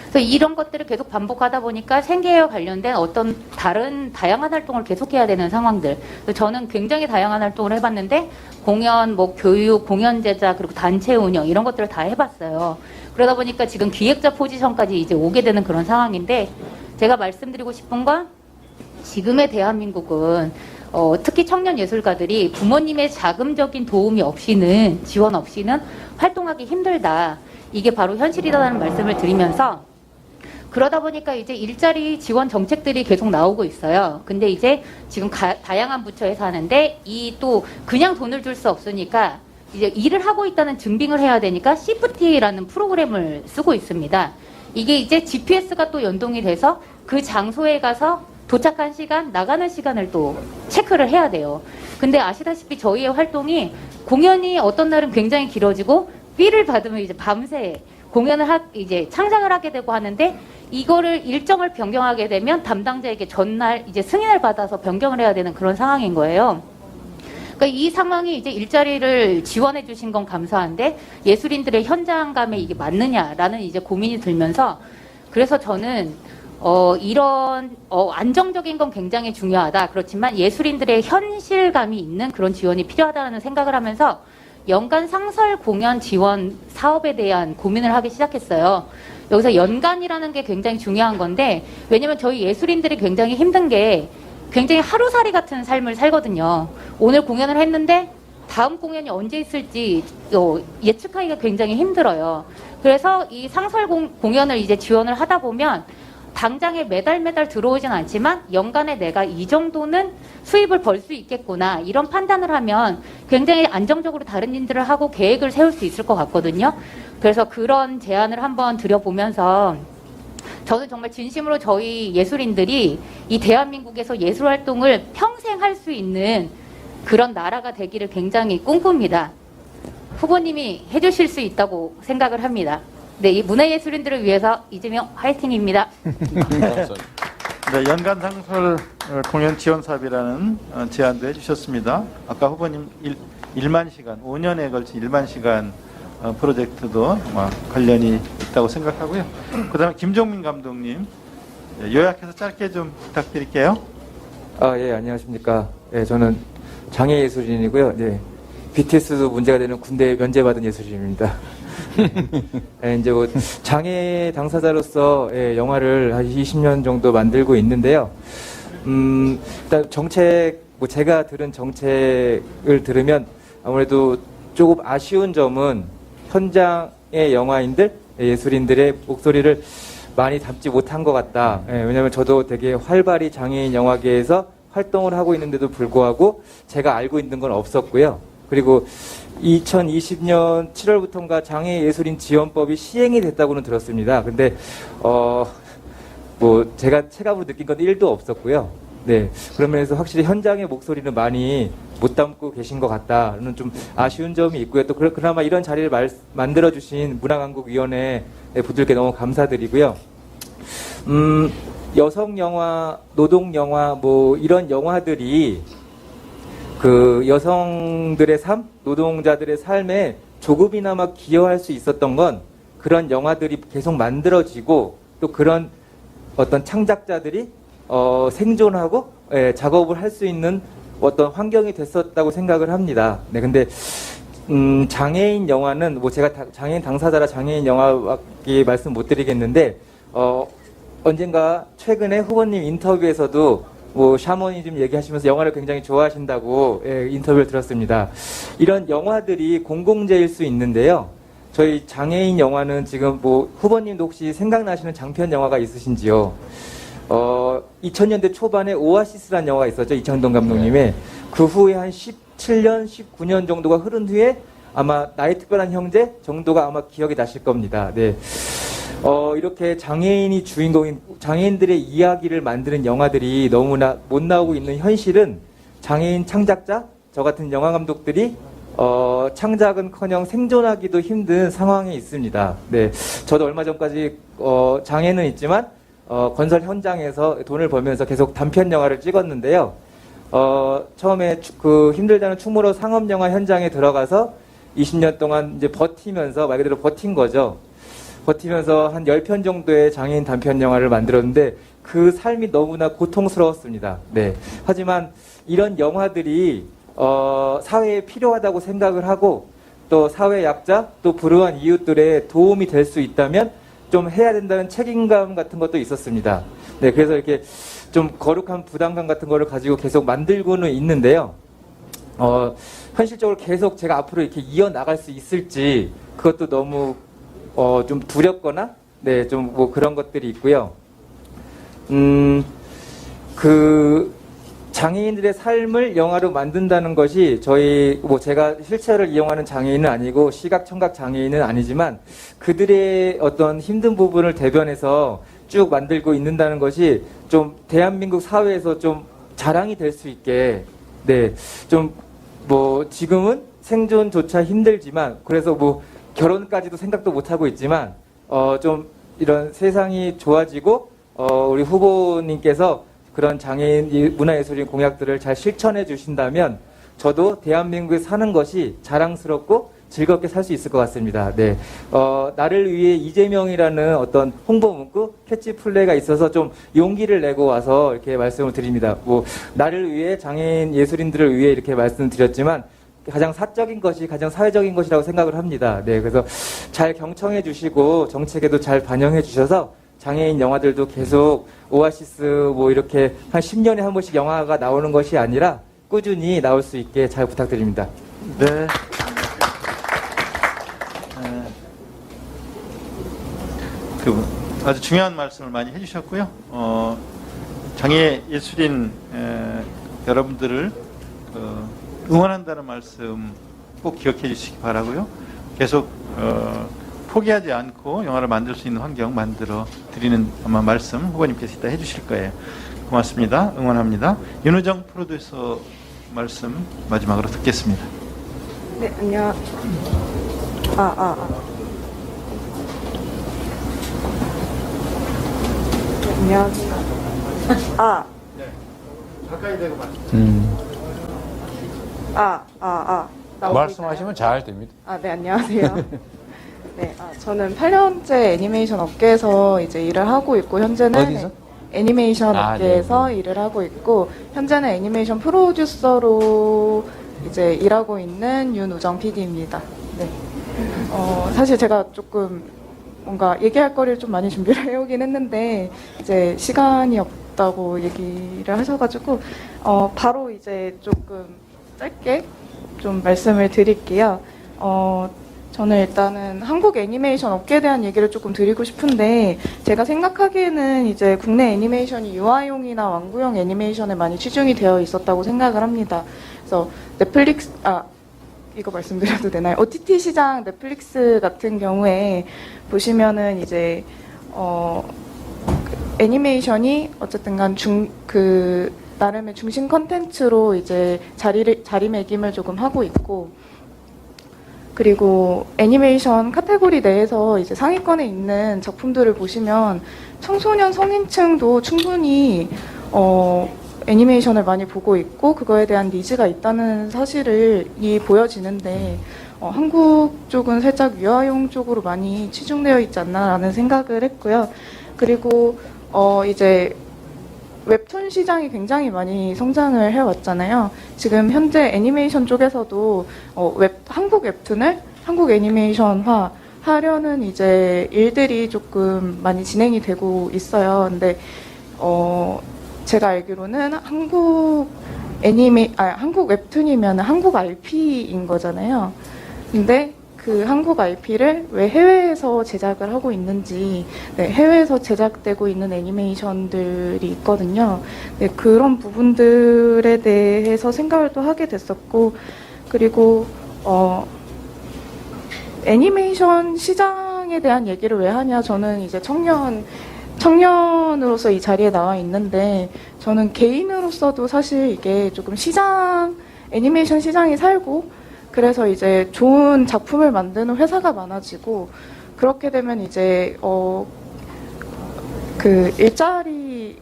Speaker 14: 그래서 이런 것들을 계속 반복하다 보니까 생계와 관련된 어떤 다른 다양한 활동을 계속해야 되는 상황들. 저는 굉장히 다양한 활동을 해봤는데 공연, 뭐 교육, 공연 제작, 그리고 단체 운영 이런 것들을 다 해봤어요. 그러다 보니까 지금 기획자 포지션까지 이제 오게 되는 그런 상황인데 제가 말씀드리고 싶은 건 지금의 대한민국은 특히 청년 예술가들이 부모님의 자금적인 도움이 없이는 지원 없이는 활동하기 힘들다. 이게 바로 현실이라는 말씀을 드리면서 그러다 보니까 이제 일자리 지원 정책들이 계속 나오고 있어요. 근데 이제 지금 다양한 부처에서 하는데 이 또 그냥 돈을 줄 수 없으니까 이제 일을 하고 있다는 증빙을 해야 되니까 CFT라는 프로그램을 쓰고 있습니다. 이게 이제 GPS가 또 연동이 돼서 그 장소에 가서 도착한 시간, 나가는 시간을 또 체크를 해야 돼요. 근데 아시다시피 저희의 활동이 공연이 어떤 날은 굉장히 길어지고 삐를 받으면 이제 밤새 공연을 이제 창작을 하게 되고 하는데 이거를 일정을 변경하게 되면 담당자에게 전날 이제 승인을 받아서 변경을 해야 되는 그런 상황인 거예요. 그러니까 이 상황이 이제 일자리를 지원해 주신 건 감사한데 예술인들의 현장감에 이게 맞느냐라는 이제 고민이 들면서 그래서 저는 이런 안정적인 건 굉장히 중요하다. 그렇지만 예술인들의 현실감이 있는 그런 지원이 필요하다는 생각을 하면서 연간 상설 공연 지원 사업에 대한 고민을 하기 시작했어요. 여기서 연간이라는 게 굉장히 중요한 건데 왜냐면 저희 예술인들이 굉장히 힘든 게 굉장히 하루살이 같은 삶을 살거든요. 오늘 공연을 했는데 다음 공연이 언제 있을지 예측하기가 굉장히 힘들어요. 그래서 이 상설 공연을 이제 지원을 하다 보면 당장에 매달 들어오진 않지만 연간에 내가 이 정도는 수입을 벌 수 있겠구나 이런 판단을 하면 굉장히 안정적으로 다른 일들을 하고 계획을 세울 수 있을 것 같거든요. 그래서 그런 제안을 한번 드려보면서 저는 정말 진심으로 저희 예술인들이 이 대한민국에서 예술 활동을 평생 할 수 있는 그런 나라가 되기를 굉장히 꿈꿉니다. 후보님이 해주실 수 있다고 생각을 합니다. 네, 이 문화예술인들을 위해서 이재명 화이팅입니다.
Speaker 1: 네, 연간 상설 공연 지원 사업이라는 제안도 해주셨습니다. 아까 후보님 1만 시간, 5년에 걸친 1만 시간 프로젝트도 관련이 있다고 생각하고요. 그 다음에 김종민 감독님, 요약해서 짧게 좀 부탁드릴게요.
Speaker 15: 예, 안녕하십니까. 예, 저는 장애예술인이고요. 네, BTS도 문제가 되는 군대 면제받은 예술인입니다. 예, 이제 뭐 장애 당사자로서 영화를 한 20년 정도 만들고 있는데요. 일단 정책, 제가 들은 정책을 들으면 아무래도 조금 아쉬운 점은 현장의 영화인들, 예술인들의 목소리를 많이 담지 못한 것 같다. 왜냐하면 저도 되게 활발히 장애인 영화계에서 활동을 하고 있는데도 불구하고 제가 알고 있는 건 없었고요. 그리고 2020년 7월부터인가 장애예술인 지원법이 시행이 됐다고는 들었습니다. 근데 제가 체감으로 느낀 건 1도 없었고요. 네, 그런 면에서 확실히 현장의 목소리는 많이 못 담고 계신 것 같다는 좀 아쉬운 점이 있고요. 또 그나마 이런 자리를 만들어주신 문화강국위원회 분들께 너무 감사드리고요. 여성 영화, 노동 영화, 이런 영화들이 그 여성들의 삶, 노동자들의 삶에 조금이나마 기여할 수 있었던 건 그런 영화들이 계속 만들어지고 또 그런 어떤 창작자들이 생존하고 작업을 할 수 있는 어떤 환경이 됐었다고 생각을 합니다. 네, 근데 장애인 영화는 제가 장애인 당사자라 장애인 영화밖에 말씀 못 드리겠는데 언젠가 최근에 후보님 인터뷰에서도 샤머니즘 얘기하시면서 영화를 굉장히 좋아하신다고 인터뷰를 들었습니다. 이런 영화들이 공공재일 수 있는데요. 저희 장애인 영화는 지금 후보님도 혹시 생각나시는 장편 영화가 있으신지요? 2000년대 초반에 오아시스라는 영화가 있었죠. 이창동 감독님의. 그 후에 한 17년, 19년 정도가 흐른 후에 아마 나의 특별한 형제 정도가 아마 기억이 나실 겁니다. 네. 이렇게 장애인이 주인공인 장애인들의 이야기를 만드는 영화들이 너무나 못 나오고 있는 현실은 장애인 창작자, 저 같은 영화 감독들이 창작은커녕 생존하기도 힘든 상황에 있습니다. 네, 저도 얼마 전까지 장애는 있지만 건설 현장에서 돈을 벌면서 계속 단편 영화를 찍었는데요. 처음에 그 힘들다는 충무로 상업 영화 현장에 들어가서 20년 동안 이제 버티면서 말 그대로 버틴 거죠. 버티면서 한 10편 정도의 장애인 단편 영화를 만들었는데 그 삶이 너무나 고통스러웠습니다. 네. 하지만 이런 영화들이 사회에 필요하다고 생각을 하고 또 사회 약자 또 불우한 이웃들의 도움이 될 수 있다면 좀 해야 된다는 책임감 같은 것도 있었습니다. 네, 그래서 이렇게 좀 거룩한 부담감 같은 거를 가지고 계속 만들고는 있는데요. 현실적으로 계속 제가 앞으로 이렇게 이어나갈 수 있을지 그것도 너무 좀 두렵거나 네, 좀 그런 것들이 있고요. 장애인들의 삶을 영화로 만든다는 것이 저희 제가 휠체어를 이용하는 장애인은 아니고 시각 청각 장애인은 아니지만 그들의 어떤 힘든 부분을 대변해서 쭉 만들고 있는다는 것이 좀 대한민국 사회에서 좀 자랑이 될 수 있게 네, 좀 지금은 생존조차 힘들지만 그래서 결혼까지도 생각도 못 하고 있지만 좀 이런 세상이 좋아지고 우리 후보님께서 그런 장애인 문화예술인 공약들을 잘 실천해 주신다면 저도 대한민국에 사는 것이 자랑스럽고 즐겁게 살 수 있을 것 같습니다. 네, 나를 위해 이재명이라는 어떤 홍보 문구, 캐치플레이가 있어서 좀 용기를 내고 와서 이렇게 말씀을 드립니다. 나를 위해 장애인 예술인들을 위해 이렇게 말씀드렸지만 가장 사적인 것이 가장 사회적인 것이라고 생각을 합니다. 네, 그래서 잘 경청해 주시고 정책에도 잘 반영해 주셔서 장애인 영화들도 계속 오아시스 이렇게 한 10년에 한 번씩 영화가 나오는 것이 아니라 꾸준히 나올 수 있게 잘 부탁드립니다.
Speaker 1: 네. 아주 중요한 말씀을 많이 해주셨고요. 장애 예술인 여러분들을 응원한다는 말씀 꼭 기억해 주시기 바라고요. 계속 포기하지 않고 영화를 만들 수 있는 환경 만들어 드리는 아마 말씀 후보님께서 이따 해주실 거예요. 고맙습니다. 응원합니다. 윤우정 프로듀서 말씀 마지막으로 듣겠습니다.
Speaker 9: 네, 안녕. 안녕하세요.
Speaker 1: 가까이 대고
Speaker 2: 말씀하시면 잘 됩니다.
Speaker 9: 네, 안녕하세요. 네, 저는 8년째 애니메이션 업계에서 이제 일을 하고 있고, 현재는
Speaker 2: 어디서?
Speaker 9: 애니메이션 업계에서
Speaker 2: 네.
Speaker 9: 일을 하고 있고, 현재는 애니메이션 프로듀서로 이제 일하고 있는 윤우정 PD입니다. 네. 사실 제가 조금 뭔가 얘기할 거리를 좀 많이 준비를 해오긴 했는데, 이제 시간이 없다고 얘기를 하셔가지고, 바로 이제 조금 짧게 좀 말씀을 드릴게요. 저는 일단은 한국 애니메이션 업계에 대한 얘기를 조금 드리고 싶은데, 제가 생각하기에는 이제 국내 애니메이션이 유아용이나 완구용 애니메이션에 많이 치중이 되어 있었다고 생각을 합니다. 그래서 넷플릭스, 이거 말씀드려도 되나요? OTT 시장 넷플릭스 같은 경우에 보시면은 이제, 애니메이션이 어쨌든 간 나름의 중심 컨텐츠로 이제 자리매김을 조금 하고 있고, 그리고 애니메이션 카테고리 내에서 이제 상위권에 있는 작품들을 보시면 청소년 성인층도 충분히 애니메이션을 많이 보고 있고 그거에 대한 니즈가 있다는 사실이 보여지는데, 한국 쪽은 살짝 유아용 쪽으로 많이 치중되어 있지 않나라는 생각을 했고요. 그리고 이제 웹툰 시장이 굉장히 많이 성장을 해왔잖아요. 지금 현재 애니메이션 쪽에서도 한국 웹툰을 한국 애니메이션화 하려는 이제 일들이 조금 많이 진행이 되고 있어요. 근데 제가 알기로는 한국 웹툰이면 한국 RP인 거잖아요. 근데 그 한국 IP를 왜 해외에서 제작을 하고 있는지, 네, 해외에서 제작되고 있는 애니메이션들이 있거든요. 네, 그런 부분들에 대해서 생각을 또 하게 됐었고, 그리고 애니메이션 시장에 대한 얘기를 왜 하냐, 저는 이제 청년으로서 이 자리에 나와 있는데, 저는 개인으로서도 사실 이게 조금 애니메이션 시장이 살고, 그래서 이제 좋은 작품을 만드는 회사가 많아지고, 그렇게 되면 이제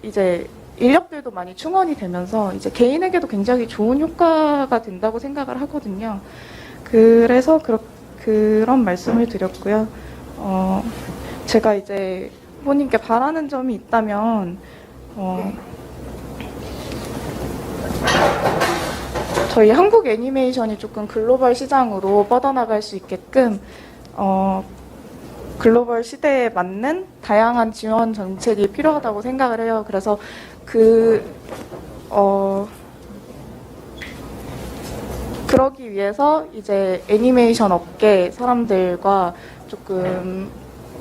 Speaker 9: 이제 인력들도 많이 충원이 되면서 이제 개인에게도 굉장히 좋은 효과가 된다고 생각을 하거든요. 그래서 그런 말씀을 드렸고요. 제가 이제 후보님께 바라는 점이 있다면, 저희 한국 애니메이션이 조금 글로벌 시장으로 뻗어나갈 수 있게끔 글로벌 시대에 맞는 다양한 지원 정책이 필요하다고 생각을 해요. 그래서 그러기 위해서 이제 애니메이션 업계 사람들과 조금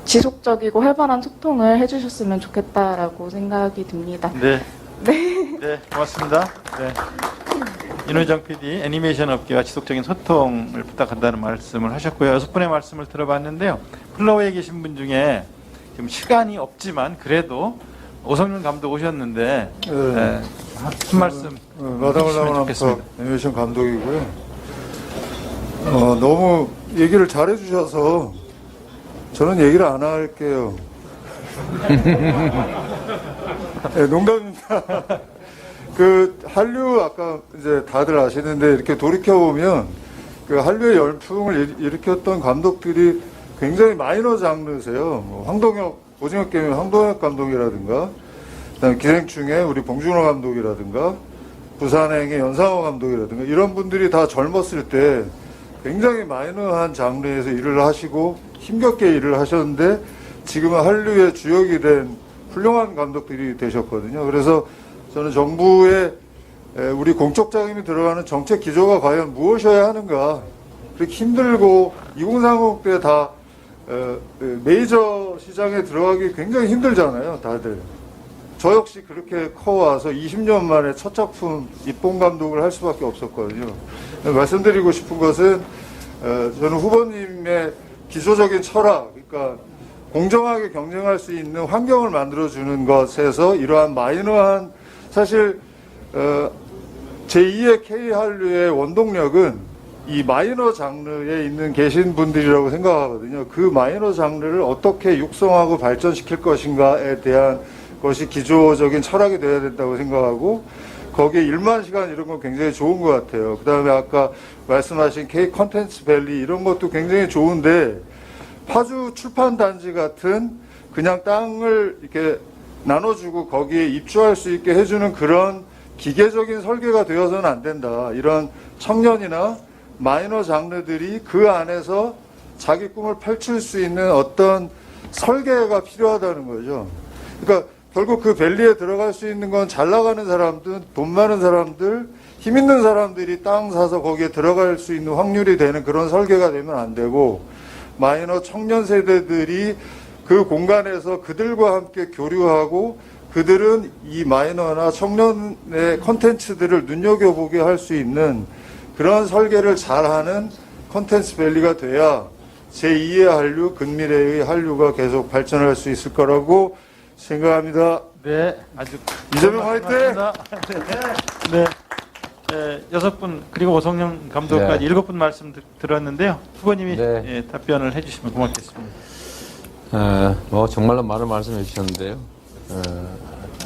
Speaker 9: 지속적이고 활발한 소통을 해주셨으면 좋겠다라고 생각이 듭니다.
Speaker 1: 네. 네, 고맙습니다. 네. 윤우정 PD, 애니메이션 업계와 지속적인 소통을 부탁한다는 말씀을 하셨고요. 6분의 말씀을 들어봤는데요. 플로우에 계신 분 중에 지금 시간이 없지만 그래도 오성윤 감독 오셨는데 네, 한 말씀
Speaker 16: 마담을 나온 애니메이션 감독이고요. 너무 얘기를 잘해 주셔서 저는 얘기를 안 할게요. 네, 농담입니다. 한류 아까 이제 다들 아시는데 이렇게 돌이켜보면 그 한류의 열풍을 일으켰던 감독들이 굉장히 마이너 장르세요. 오징어 게임의 황동혁 감독이라든가, 그다음에 기생충의 우리 봉준호 감독이라든가, 부산행의 연상호 감독이라든가, 이런 분들이 다 젊었을 때 굉장히 마이너한 장르에서 일을 하시고 힘겹게 일을 하셨는데 지금은 한류의 주역이 된 훌륭한 감독들이 되셨거든요. 그래서 저는 정부의 우리 공적 자금이 들어가는 정책 기조가 과연 무엇이어야 하는가. 그렇게 힘들고 2030 때 다 메이저 시장에 들어가기 굉장히 힘들잖아요, 다들. 저 역시 그렇게 커와서 20년 만에 첫 작품 입봉 감독을 할 수밖에 없었거든요. 말씀드리고 싶은 것은 저는 후보님의 기초적인 철학, 그러니까 공정하게 경쟁할 수 있는 환경을 만들어주는 것에서 이러한 마이너한, 사실 제2의 K한류의 원동력은 이 마이너 장르에 있는 계신 분들이라고 생각하거든요. 그 마이너 장르를 어떻게 육성하고 발전시킬 것인가에 대한 것이 기초적인 철학이 되어야 된다고 생각하고, 거기에 1만 시간 이런 건 굉장히 좋은 것 같아요. 그 다음에 아까 말씀하신 K 컨텐츠 밸리 이런 것도 굉장히 좋은데, 파주 출판단지 같은 그냥 땅을 이렇게 나눠주고 거기에 입주할 수 있게 해주는 그런 기계적인 설계가 되어서는 안 된다. 이런 청년이나 마이너 장르들이 그 안에서 자기 꿈을 펼칠 수 있는 어떤 설계가 필요하다는 거죠. 그러니까 결국 그 밸리에 들어갈 수 있는 건 잘 나가는 사람들, 돈 많은 사람들, 힘 있는 사람들이 땅 사서 거기에 들어갈 수 있는 확률이 되는 그런 설계가 되면 안 되고, 마이너 청년 세대들이 그 공간에서 그들과 함께 교류하고 그들은 이 마이너나 청년의 콘텐츠들을 눈여겨보게 할 수 있는 그런 설계를 잘하는 콘텐츠 밸리가 돼야 제2의 한류, 근미래의 한류가 계속 발전할 수 있을 거라고 생각합니다.
Speaker 1: 네, 아주
Speaker 16: 이재명 화이팅!
Speaker 1: 네. 6분 그리고 오성영 감독까지 7분 말씀 들었는데요. 후보님이 답변을 해주시면 고맙겠습니다.
Speaker 2: 뭐 정말로 많은 말씀해 주셨는데요.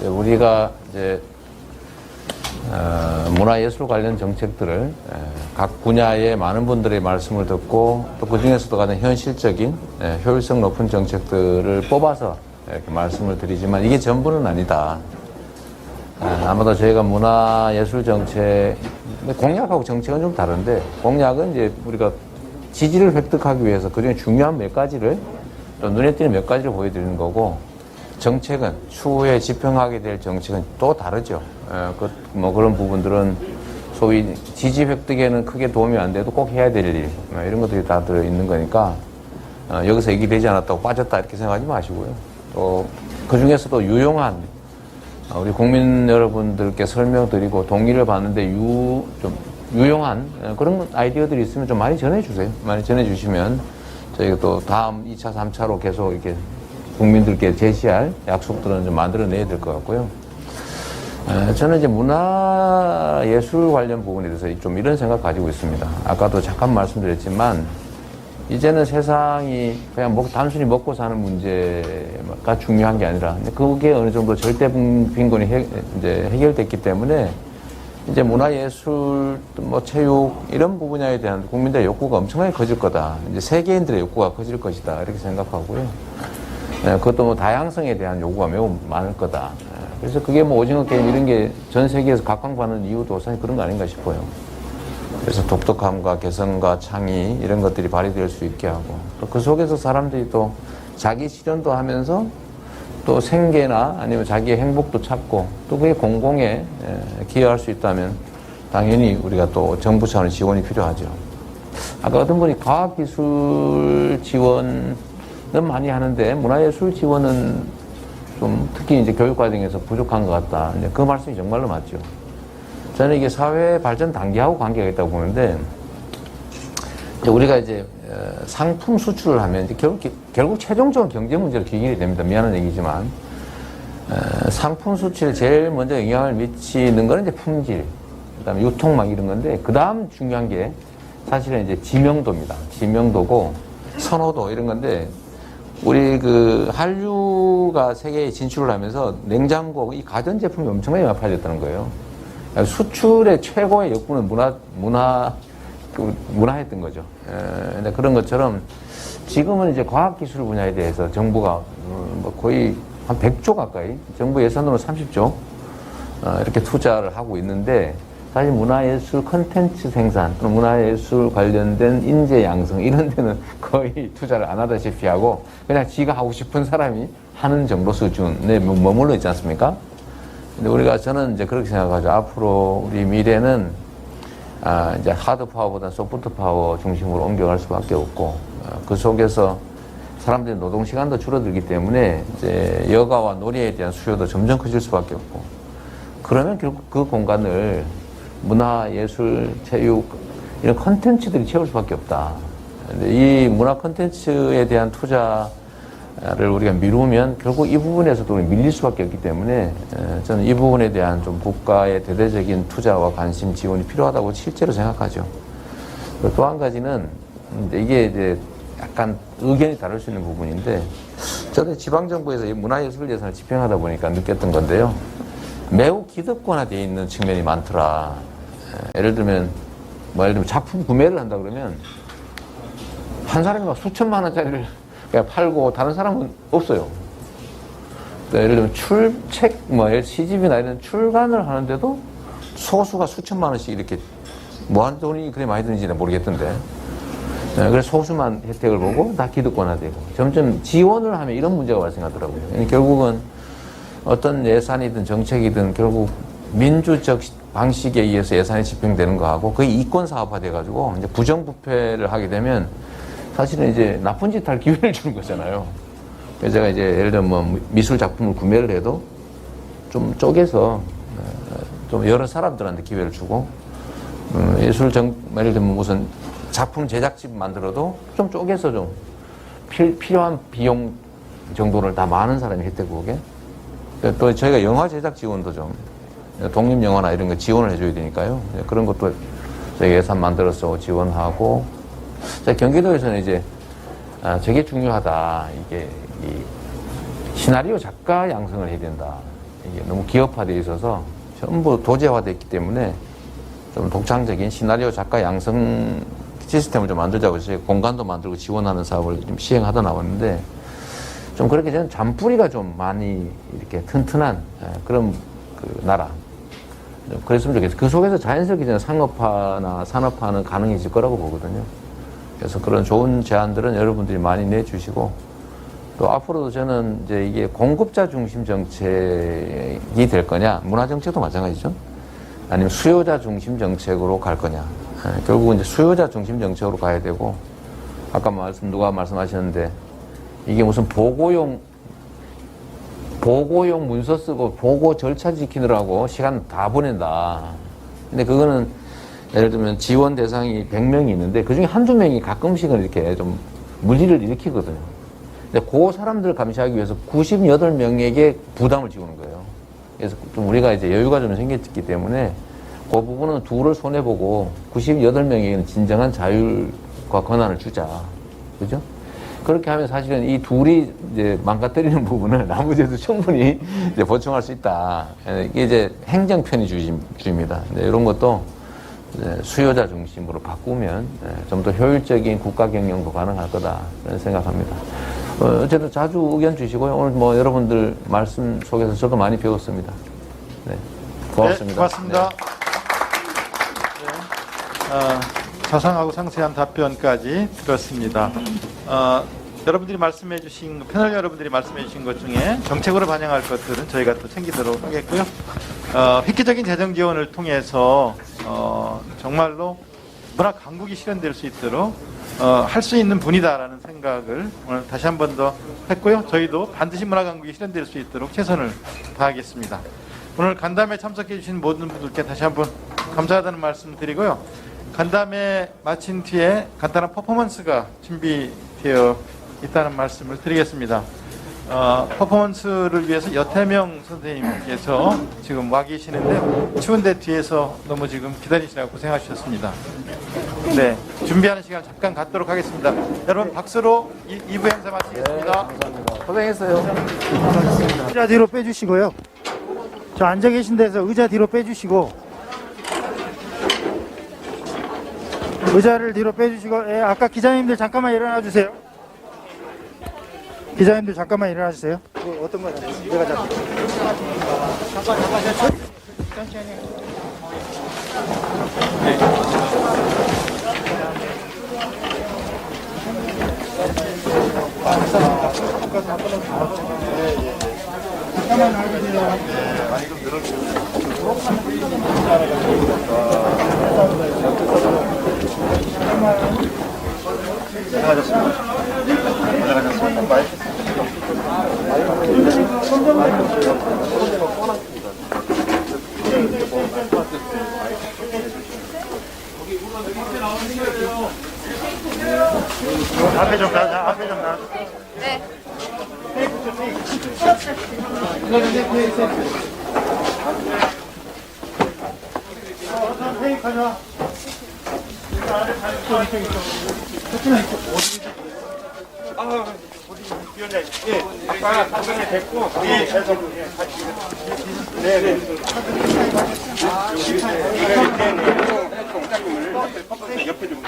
Speaker 2: 우리가 이제 문화예술 관련 정책들을 각 분야의 많은 분들의 말씀을 듣고 또 그 중에서도 가장 현실적인 효율성 높은 정책들을 뽑아서 이렇게 말씀을 드리지만 이게 전부는 아니다. 아마도 저희가 문화예술 정책, 공약하고 정책은 좀 다른데, 공약은 이제 우리가 지지를 획득하기 위해서 그중에 중요한 몇 가지를, 또 눈에 띄는 몇 가지를 보여드리는 거고, 정책은, 추후에 집행하게 될 정책은 또 다르죠. 그런 부분들은 소위 지지 획득에는 크게 도움이 안 돼도 꼭 해야 될 일, 이런 것들이 다 들어있는 거니까, 여기서 얘기되지 않았다고 빠졌다 이렇게 생각하지 마시고요. 또, 그 중에서도 유용한, 우리 국민 여러분들께 설명드리고 동의를 받는데 좀 유용한 그런 아이디어들이 있으면 좀 많이 전해주세요. 많이 전해주시면 저희가 또 다음 2차, 3차로 계속 이렇게 국민들께 제시할 약속들은 좀 만들어내야 될 것 같고요. 저는 이제 문화예술 관련 부분에 대해서 좀 이런 생각 가지고 있습니다. 아까도 잠깐 말씀드렸지만 이제는 세상이 그냥 단순히 먹고 사는 문제가 중요한 게 아니라 그게 어느 정도 절대 빈곤이 이제 해결됐기 때문에 이제 문화예술, 체육 이런 분야에 대한 국민들의 욕구가 엄청나게 커질 거다. 이제 세계인들의 욕구가 커질 것이다 이렇게 생각하고요. 그것도 다양성에 대한 요구가 매우 많을 거다. 그래서 그게 오징어 게임 이런 게 전 세계에서 각광받는 이유도 사실 그런 거 아닌가 싶어요. 그래서 독특함과 개성과 창의 이런 것들이 발휘될 수 있게 하고 또 그 속에서 사람들이 또 자기 실현도 하면서 또 생계나 아니면 자기의 행복도 찾고 또 그게 공공에 기여할 수 있다면 당연히 우리가 또 정부 차원의 지원이 필요하죠. 아까 어떤 분이 과학기술 지원은 많이 하는데 문화예술 지원은 좀 특히 이제 교육 과정에서 부족한 것 같다. 이제 그 말씀이 정말로 맞죠. 저는 이게 사회 발전 단계하고 관계가 있다고 보는데, 우리가 이제 상품 수출을 하면 이제 결국 최종적으로 경제 문제로 귀결이 됩니다. 미안한 얘기지만. 상품 수출에 제일 먼저 영향을 미치는 거는 이제 품질, 그 다음에 유통 이런 건데, 그 다음 중요한 게 사실은 이제 지명도입니다. 지명도고, 선호도 이런 건데, 우리 한류가 세계에 진출을 하면서 냉장고, 이 가전제품이 엄청나게 많아졌다는 거예요. 수출의 최고의 욕구는 문화였던 거죠. 근데 그런 것처럼 지금은 이제 과학기술 분야에 대해서 정부가 거의 한 100조 가까이, 정부 예산으로 30조 이렇게 투자를 하고 있는데, 사실 문화예술 컨텐츠 생산 또는 문화예술 관련된 인재 양성 이런 데는 거의 투자를 안 하다시피 하고 그냥 지가 하고 싶은 사람이 하는 정도 수준에 머물러 있지 않습니까? 근데 저는 이제 그렇게 생각하죠. 앞으로 우리 미래는 이제 하드 파워보다 소프트 파워 중심으로 옮겨갈 수밖에 없고, 그 속에서 사람들의 노동 시간도 줄어들기 때문에 이제 여가와 놀이에 대한 수요도 점점 커질 수밖에 없고, 그러면 결국 그 공간을 문화, 예술, 체육 이런 컨텐츠들이 채울 수밖에 없다. 근데 이 문화 컨텐츠에 대한 투자를 우리가 미루면 결국 이 부분에서도 밀릴 수밖에 없기 때문에 저는 이 부분에 대한 좀 국가의 대대적인 투자와 관심, 지원이 필요하다고 실제로 생각하죠. 또 한 가지는 이게 이제 약간 의견이 다를 수 있는 부분인데, 저는 지방정부에서 이 문화예술 예산을 집행하다 보니까 느꼈던 건데요. 매우 기득권화되어 있는 측면이 많더라. 예를 들면 작품 구매를 한다 그러면 한 사람이 막 수천만 원짜리를 그냥 팔고 다른 사람은 없어요. 예를 들면 시집이나 이런 출간을 하는데도 소수가 수천만 원씩 이렇게 뭐한 돈이 그래 많이 드는지는 모르겠던데. 그래서 소수만 혜택을 보고 다 기득권화되고 점점 지원을 하면 이런 문제가 발생하더라고요. 결국은 어떤 예산이든 정책이든 결국 민주적 방식에 의해서 예산이 집행되는 거하고 거의 이권 사업화돼가지고 이제 부정부패를 하게 되면 사실은 이제 나쁜 짓 할 기회를 주는 거잖아요. 그래서 제가 이제 예를 들면 미술 작품을 구매를 해도 좀 쪼개서 좀 여러 사람들한테 기회를 주고, 예를 들면 무슨 작품 제작집 만들어도 좀 쪼개서 좀 필요한 비용 정도를 다 많은 사람이 혜택 보게. 또 저희가 영화 제작 지원도 좀 독립영화나 이런 거 지원을 해줘야 되니까요. 그런 것도 저희 예산 만들어서 지원하고, 경기도에서는 이제 되게 중요하다. 이게 시나리오 작가 양성을 해야 된다. 이게 너무 기업화되어 있어서 전부 도제화됐기 때문에 좀 독창적인 시나리오 작가 양성 시스템을 좀 만들자고 해서 공간도 만들고 지원하는 사업을 좀 시행하다 나왔는데, 좀 그렇게 저는 잔뿌리가 좀 많이 이렇게 튼튼한 그런 그 나라. 그랬으면 좋겠어요. 그 속에서 자연스럽게 저는 상업화나 산업화는 가능해질 거라고 보거든요. 그래서 그런 좋은 제안들은 여러분들이 많이 내주시고, 또 앞으로도 저는 이제 이게 공급자 중심 정책이 될 거냐, 문화 정책도 마찬가지죠. 아니면 수요자 중심 정책으로 갈 거냐. 결국은 이제 수요자 중심 정책으로 가야 되고, 아까 누가 말씀하셨는데, 이게 무슨 보고용 문서 쓰고 보고 절차 지키느라고 시간 다 보낸다. 근데 그거는 예를 들면 지원 대상이 100명이 있는데 그 중에 한두 명이 가끔씩은 이렇게 좀 물리를 일으키거든요. 근데 그 사람들을 감시하기 위해서 98명에게 부담을 지우는 거예요. 그래서 좀 우리가 이제 여유가 좀 생겼기 때문에 그 부분은 둘을 손해보고 98명에게는 진정한 자율과 권한을 주자. 그죠? 그렇게 하면 사실은 이 둘이 이제 망가뜨리는 부분을 나머지에도 충분히 이제 보충할 수 있다. 이게 이제 행정 편의주의입니다. 이런 것도 수요자 중심으로 바꾸면 좀 더 효율적인 국가 경영도 가능할 거다. 그런 생각합니다. 어쨌든 자주 의견 주시고요. 오늘 뭐 여러분들 말씀 속에서 저도 많이 배웠습니다. 네. 고맙습니다.
Speaker 1: 네, 고맙습니다. 네. 자상하고 상세한 답변까지 들었습니다. 여러분들이 말씀해 주신, 패널 여러분들이 말씀해 주신 것 중에 정책으로 반영할 것들은 저희가 또 챙기도록 하겠고요. 획기적인 재정 지원을 통해서 정말로 문화 강국이 실현될 수 있도록 할 수 있는 분이다라는 생각을 오늘 다시 한 번 더 했고요. 저희도 반드시 문화 강국이 실현될 수 있도록 최선을 다하겠습니다. 오늘 간담회 참석해 주신 모든 분들께 다시 한번 감사하다는 말씀 드리고요. 간담회 마친 뒤에 간단한 퍼포먼스가 준비되어 있다는 말씀을 드리겠습니다. 퍼포먼스를 위해서 여태명 선생님께서 지금 와 계시는데 추운데 뒤에서 너무 지금 기다리시라고 고생하셨습니다. 네, 준비하는 시간 잠깐 갖도록 하겠습니다. 여러분 박수로 2부 행사 마치겠습니다.
Speaker 2: 네, 고생했어요.
Speaker 10: 의자 뒤로 빼주시고요. 저 앉아 계신 데서 의자 뒤로 빼주시고, 의자를 뒤로 빼주시고, 아까 기자님들 잠깐만 일어나 주세요. 기자님들 잠깐만 일어나 주세요. 어떤 거 내가 잡을게요. 잠깐 천천히. 네. 앞에 좀 가자. 앞에 좀 가.
Speaker 6: 네.
Speaker 10: 회의 가자. 위원장님, 예, 답변이 됐고, 예, 네, 네. 옆에 좀.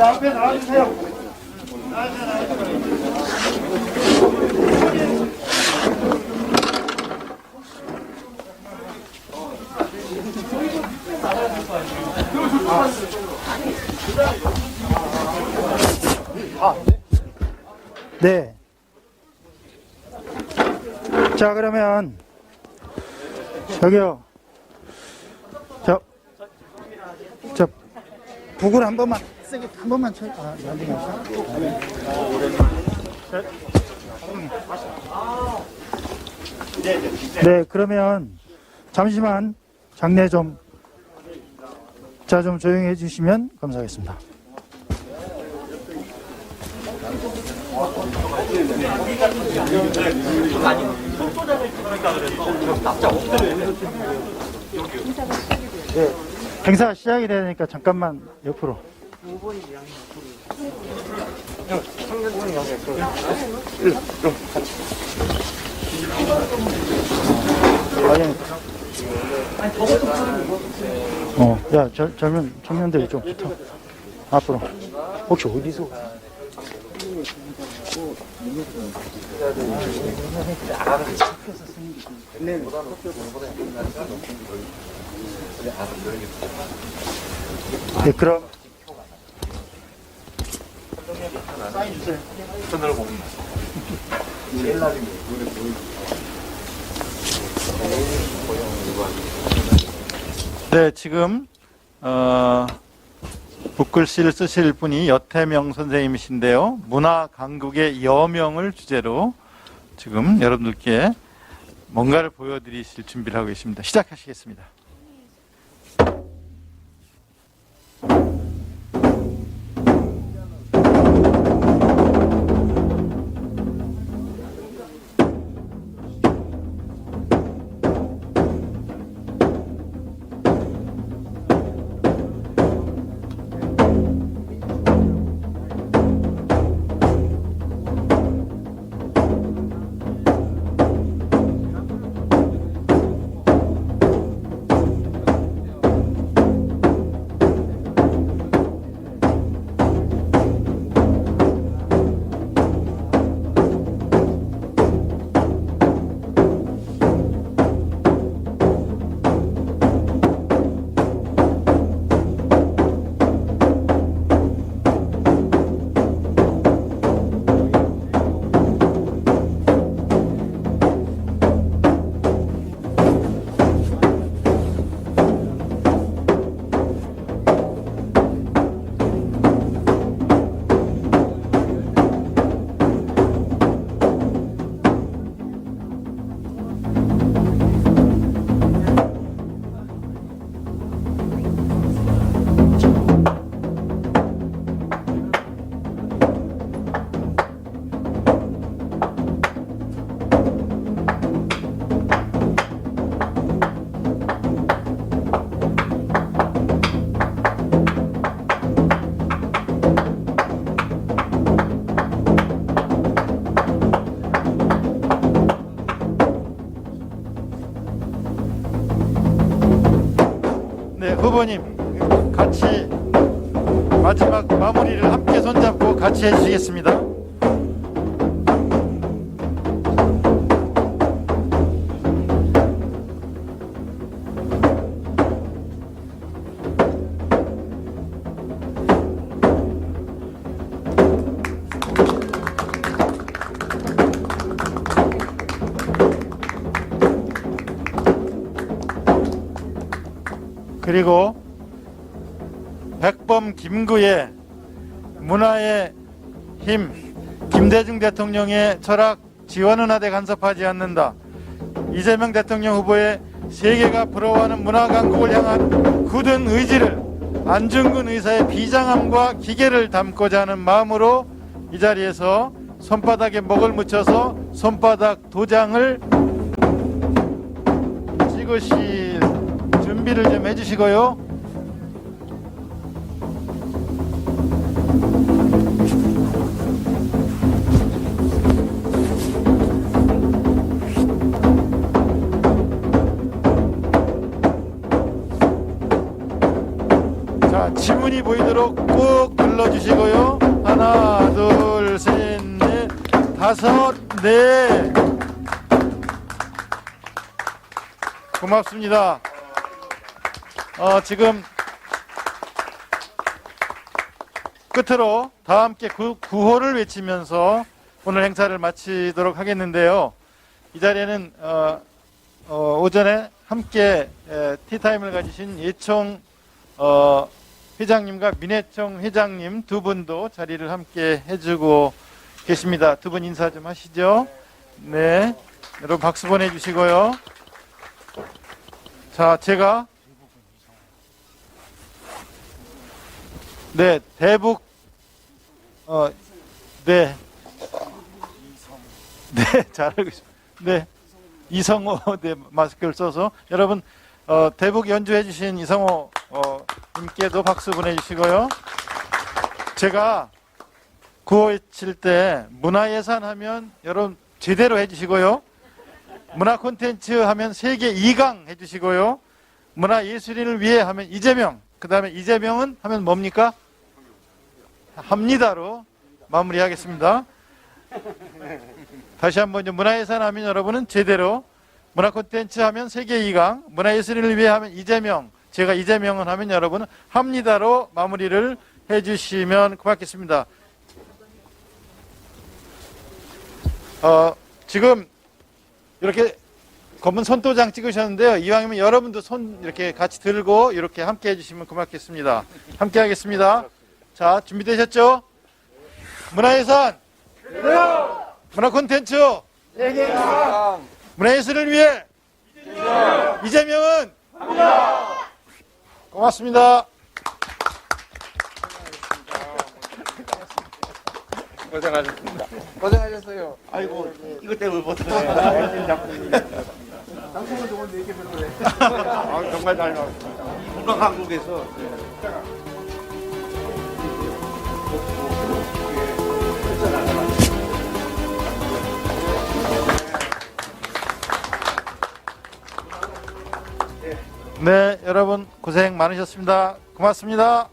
Speaker 10: 앞에 나와주세요. 네. 자, 그러면 저기요. 저 북을 한 번만 세게 한 번만 쳐. 아, 안 되겠어. 네, 그러면 잠시만 장례 좀 조용히 해주시면 감사하겠습니다. 네, 행사 시작이 되니까 잠깐만 옆으로. 5번이 청년분이 여기 좀 같이. 야, 젊은 청년들이 좀 붙어. 앞으로. 혹시 어디서? 네, 그럼 사인 주세요. 손으로 봅니다.
Speaker 1: 네, 지금 붓글씨를 쓰실 분이 여태명 선생님이신데요. 문화 강국의 여명을 주제로 지금 여러분들께 뭔가를 보여드리실 준비를 하고 계십니다. 시작하시겠습니다. 후보님 같이 마지막 마무리를 함께 손잡고 같이 해주시겠습니다. 그리고 백범 김구의 문화의 힘, 김대중 대통령의 철학 지원은 하되 간섭하지 않는다. 이재명 대통령 후보의 세계가 부러워하는 문화 강국을 향한 굳은 의지를 안중근 의사의 비장함과 기계를 담고자 하는 마음으로 이 자리에서 손바닥에 먹을 묻혀서 손바닥 도장을 찍으실 준비를 좀 해주시고요. 자, 지문이 보이도록 꾹 눌러주시고요. 하나, 둘, 셋, 넷, 다섯, 네. 고맙습니다. 지금 끝으로 다 함께 구호를 외치면서 오늘 행사를 마치도록 하겠는데요. 이 자리에는 오전에 함께 티타임을 가지신 예총 회장님과 민혜총 회장님 두 분도 자리를 함께 해주고 계십니다. 두 분 인사 좀 하시죠. 네, 여러분 박수 보내주시고요. 자, 제가 네, 대북 네, 잘 알고 있습니다. 네, 이성호 네, 마스크를 써서 여러분 대북 연주해 주신 이성호 님께도 박수 보내주시고요. 제가 구호 외칠 때 문화예산 하면 여러분 제대로 해주시고요. 문화 콘텐츠 하면 세계 2강 해주시고요. 문화예술인을 위해 하면 이재명, 그 다음에 이재명은 하면 뭡니까? 합니다로 마무리하겠습니다. 다시 한번 문화예산 하면 여러분은 제대로, 문화 콘텐츠 하면 세계 2강, 문화예술인을 위해 하면 이재명, 제가 이재명은 하면 여러분은 합니다로 마무리를 해주시면 고맙겠습니다. 지금 이렇게 검은 손도장 찍으셨는데요. 이왕이면 여러분도 손 이렇게 같이 들고 이렇게 함께 해주시면 고맙겠습니다. 함께 하겠습니다. 자, 준비되셨죠? 문화예산, 문화 콘텐츠, 문화예술을 위해 이재명은 고맙습니다.
Speaker 10: 고생하셨습니다. 고생하셨어요. 아이고, 이것 때문에 못 들어요. 당신은 좋은 얘기 별로래. 정말 잘 나왔습니다. 문화 한국에서
Speaker 1: 네, 여러분 고생 많으셨습니다. 고맙습니다.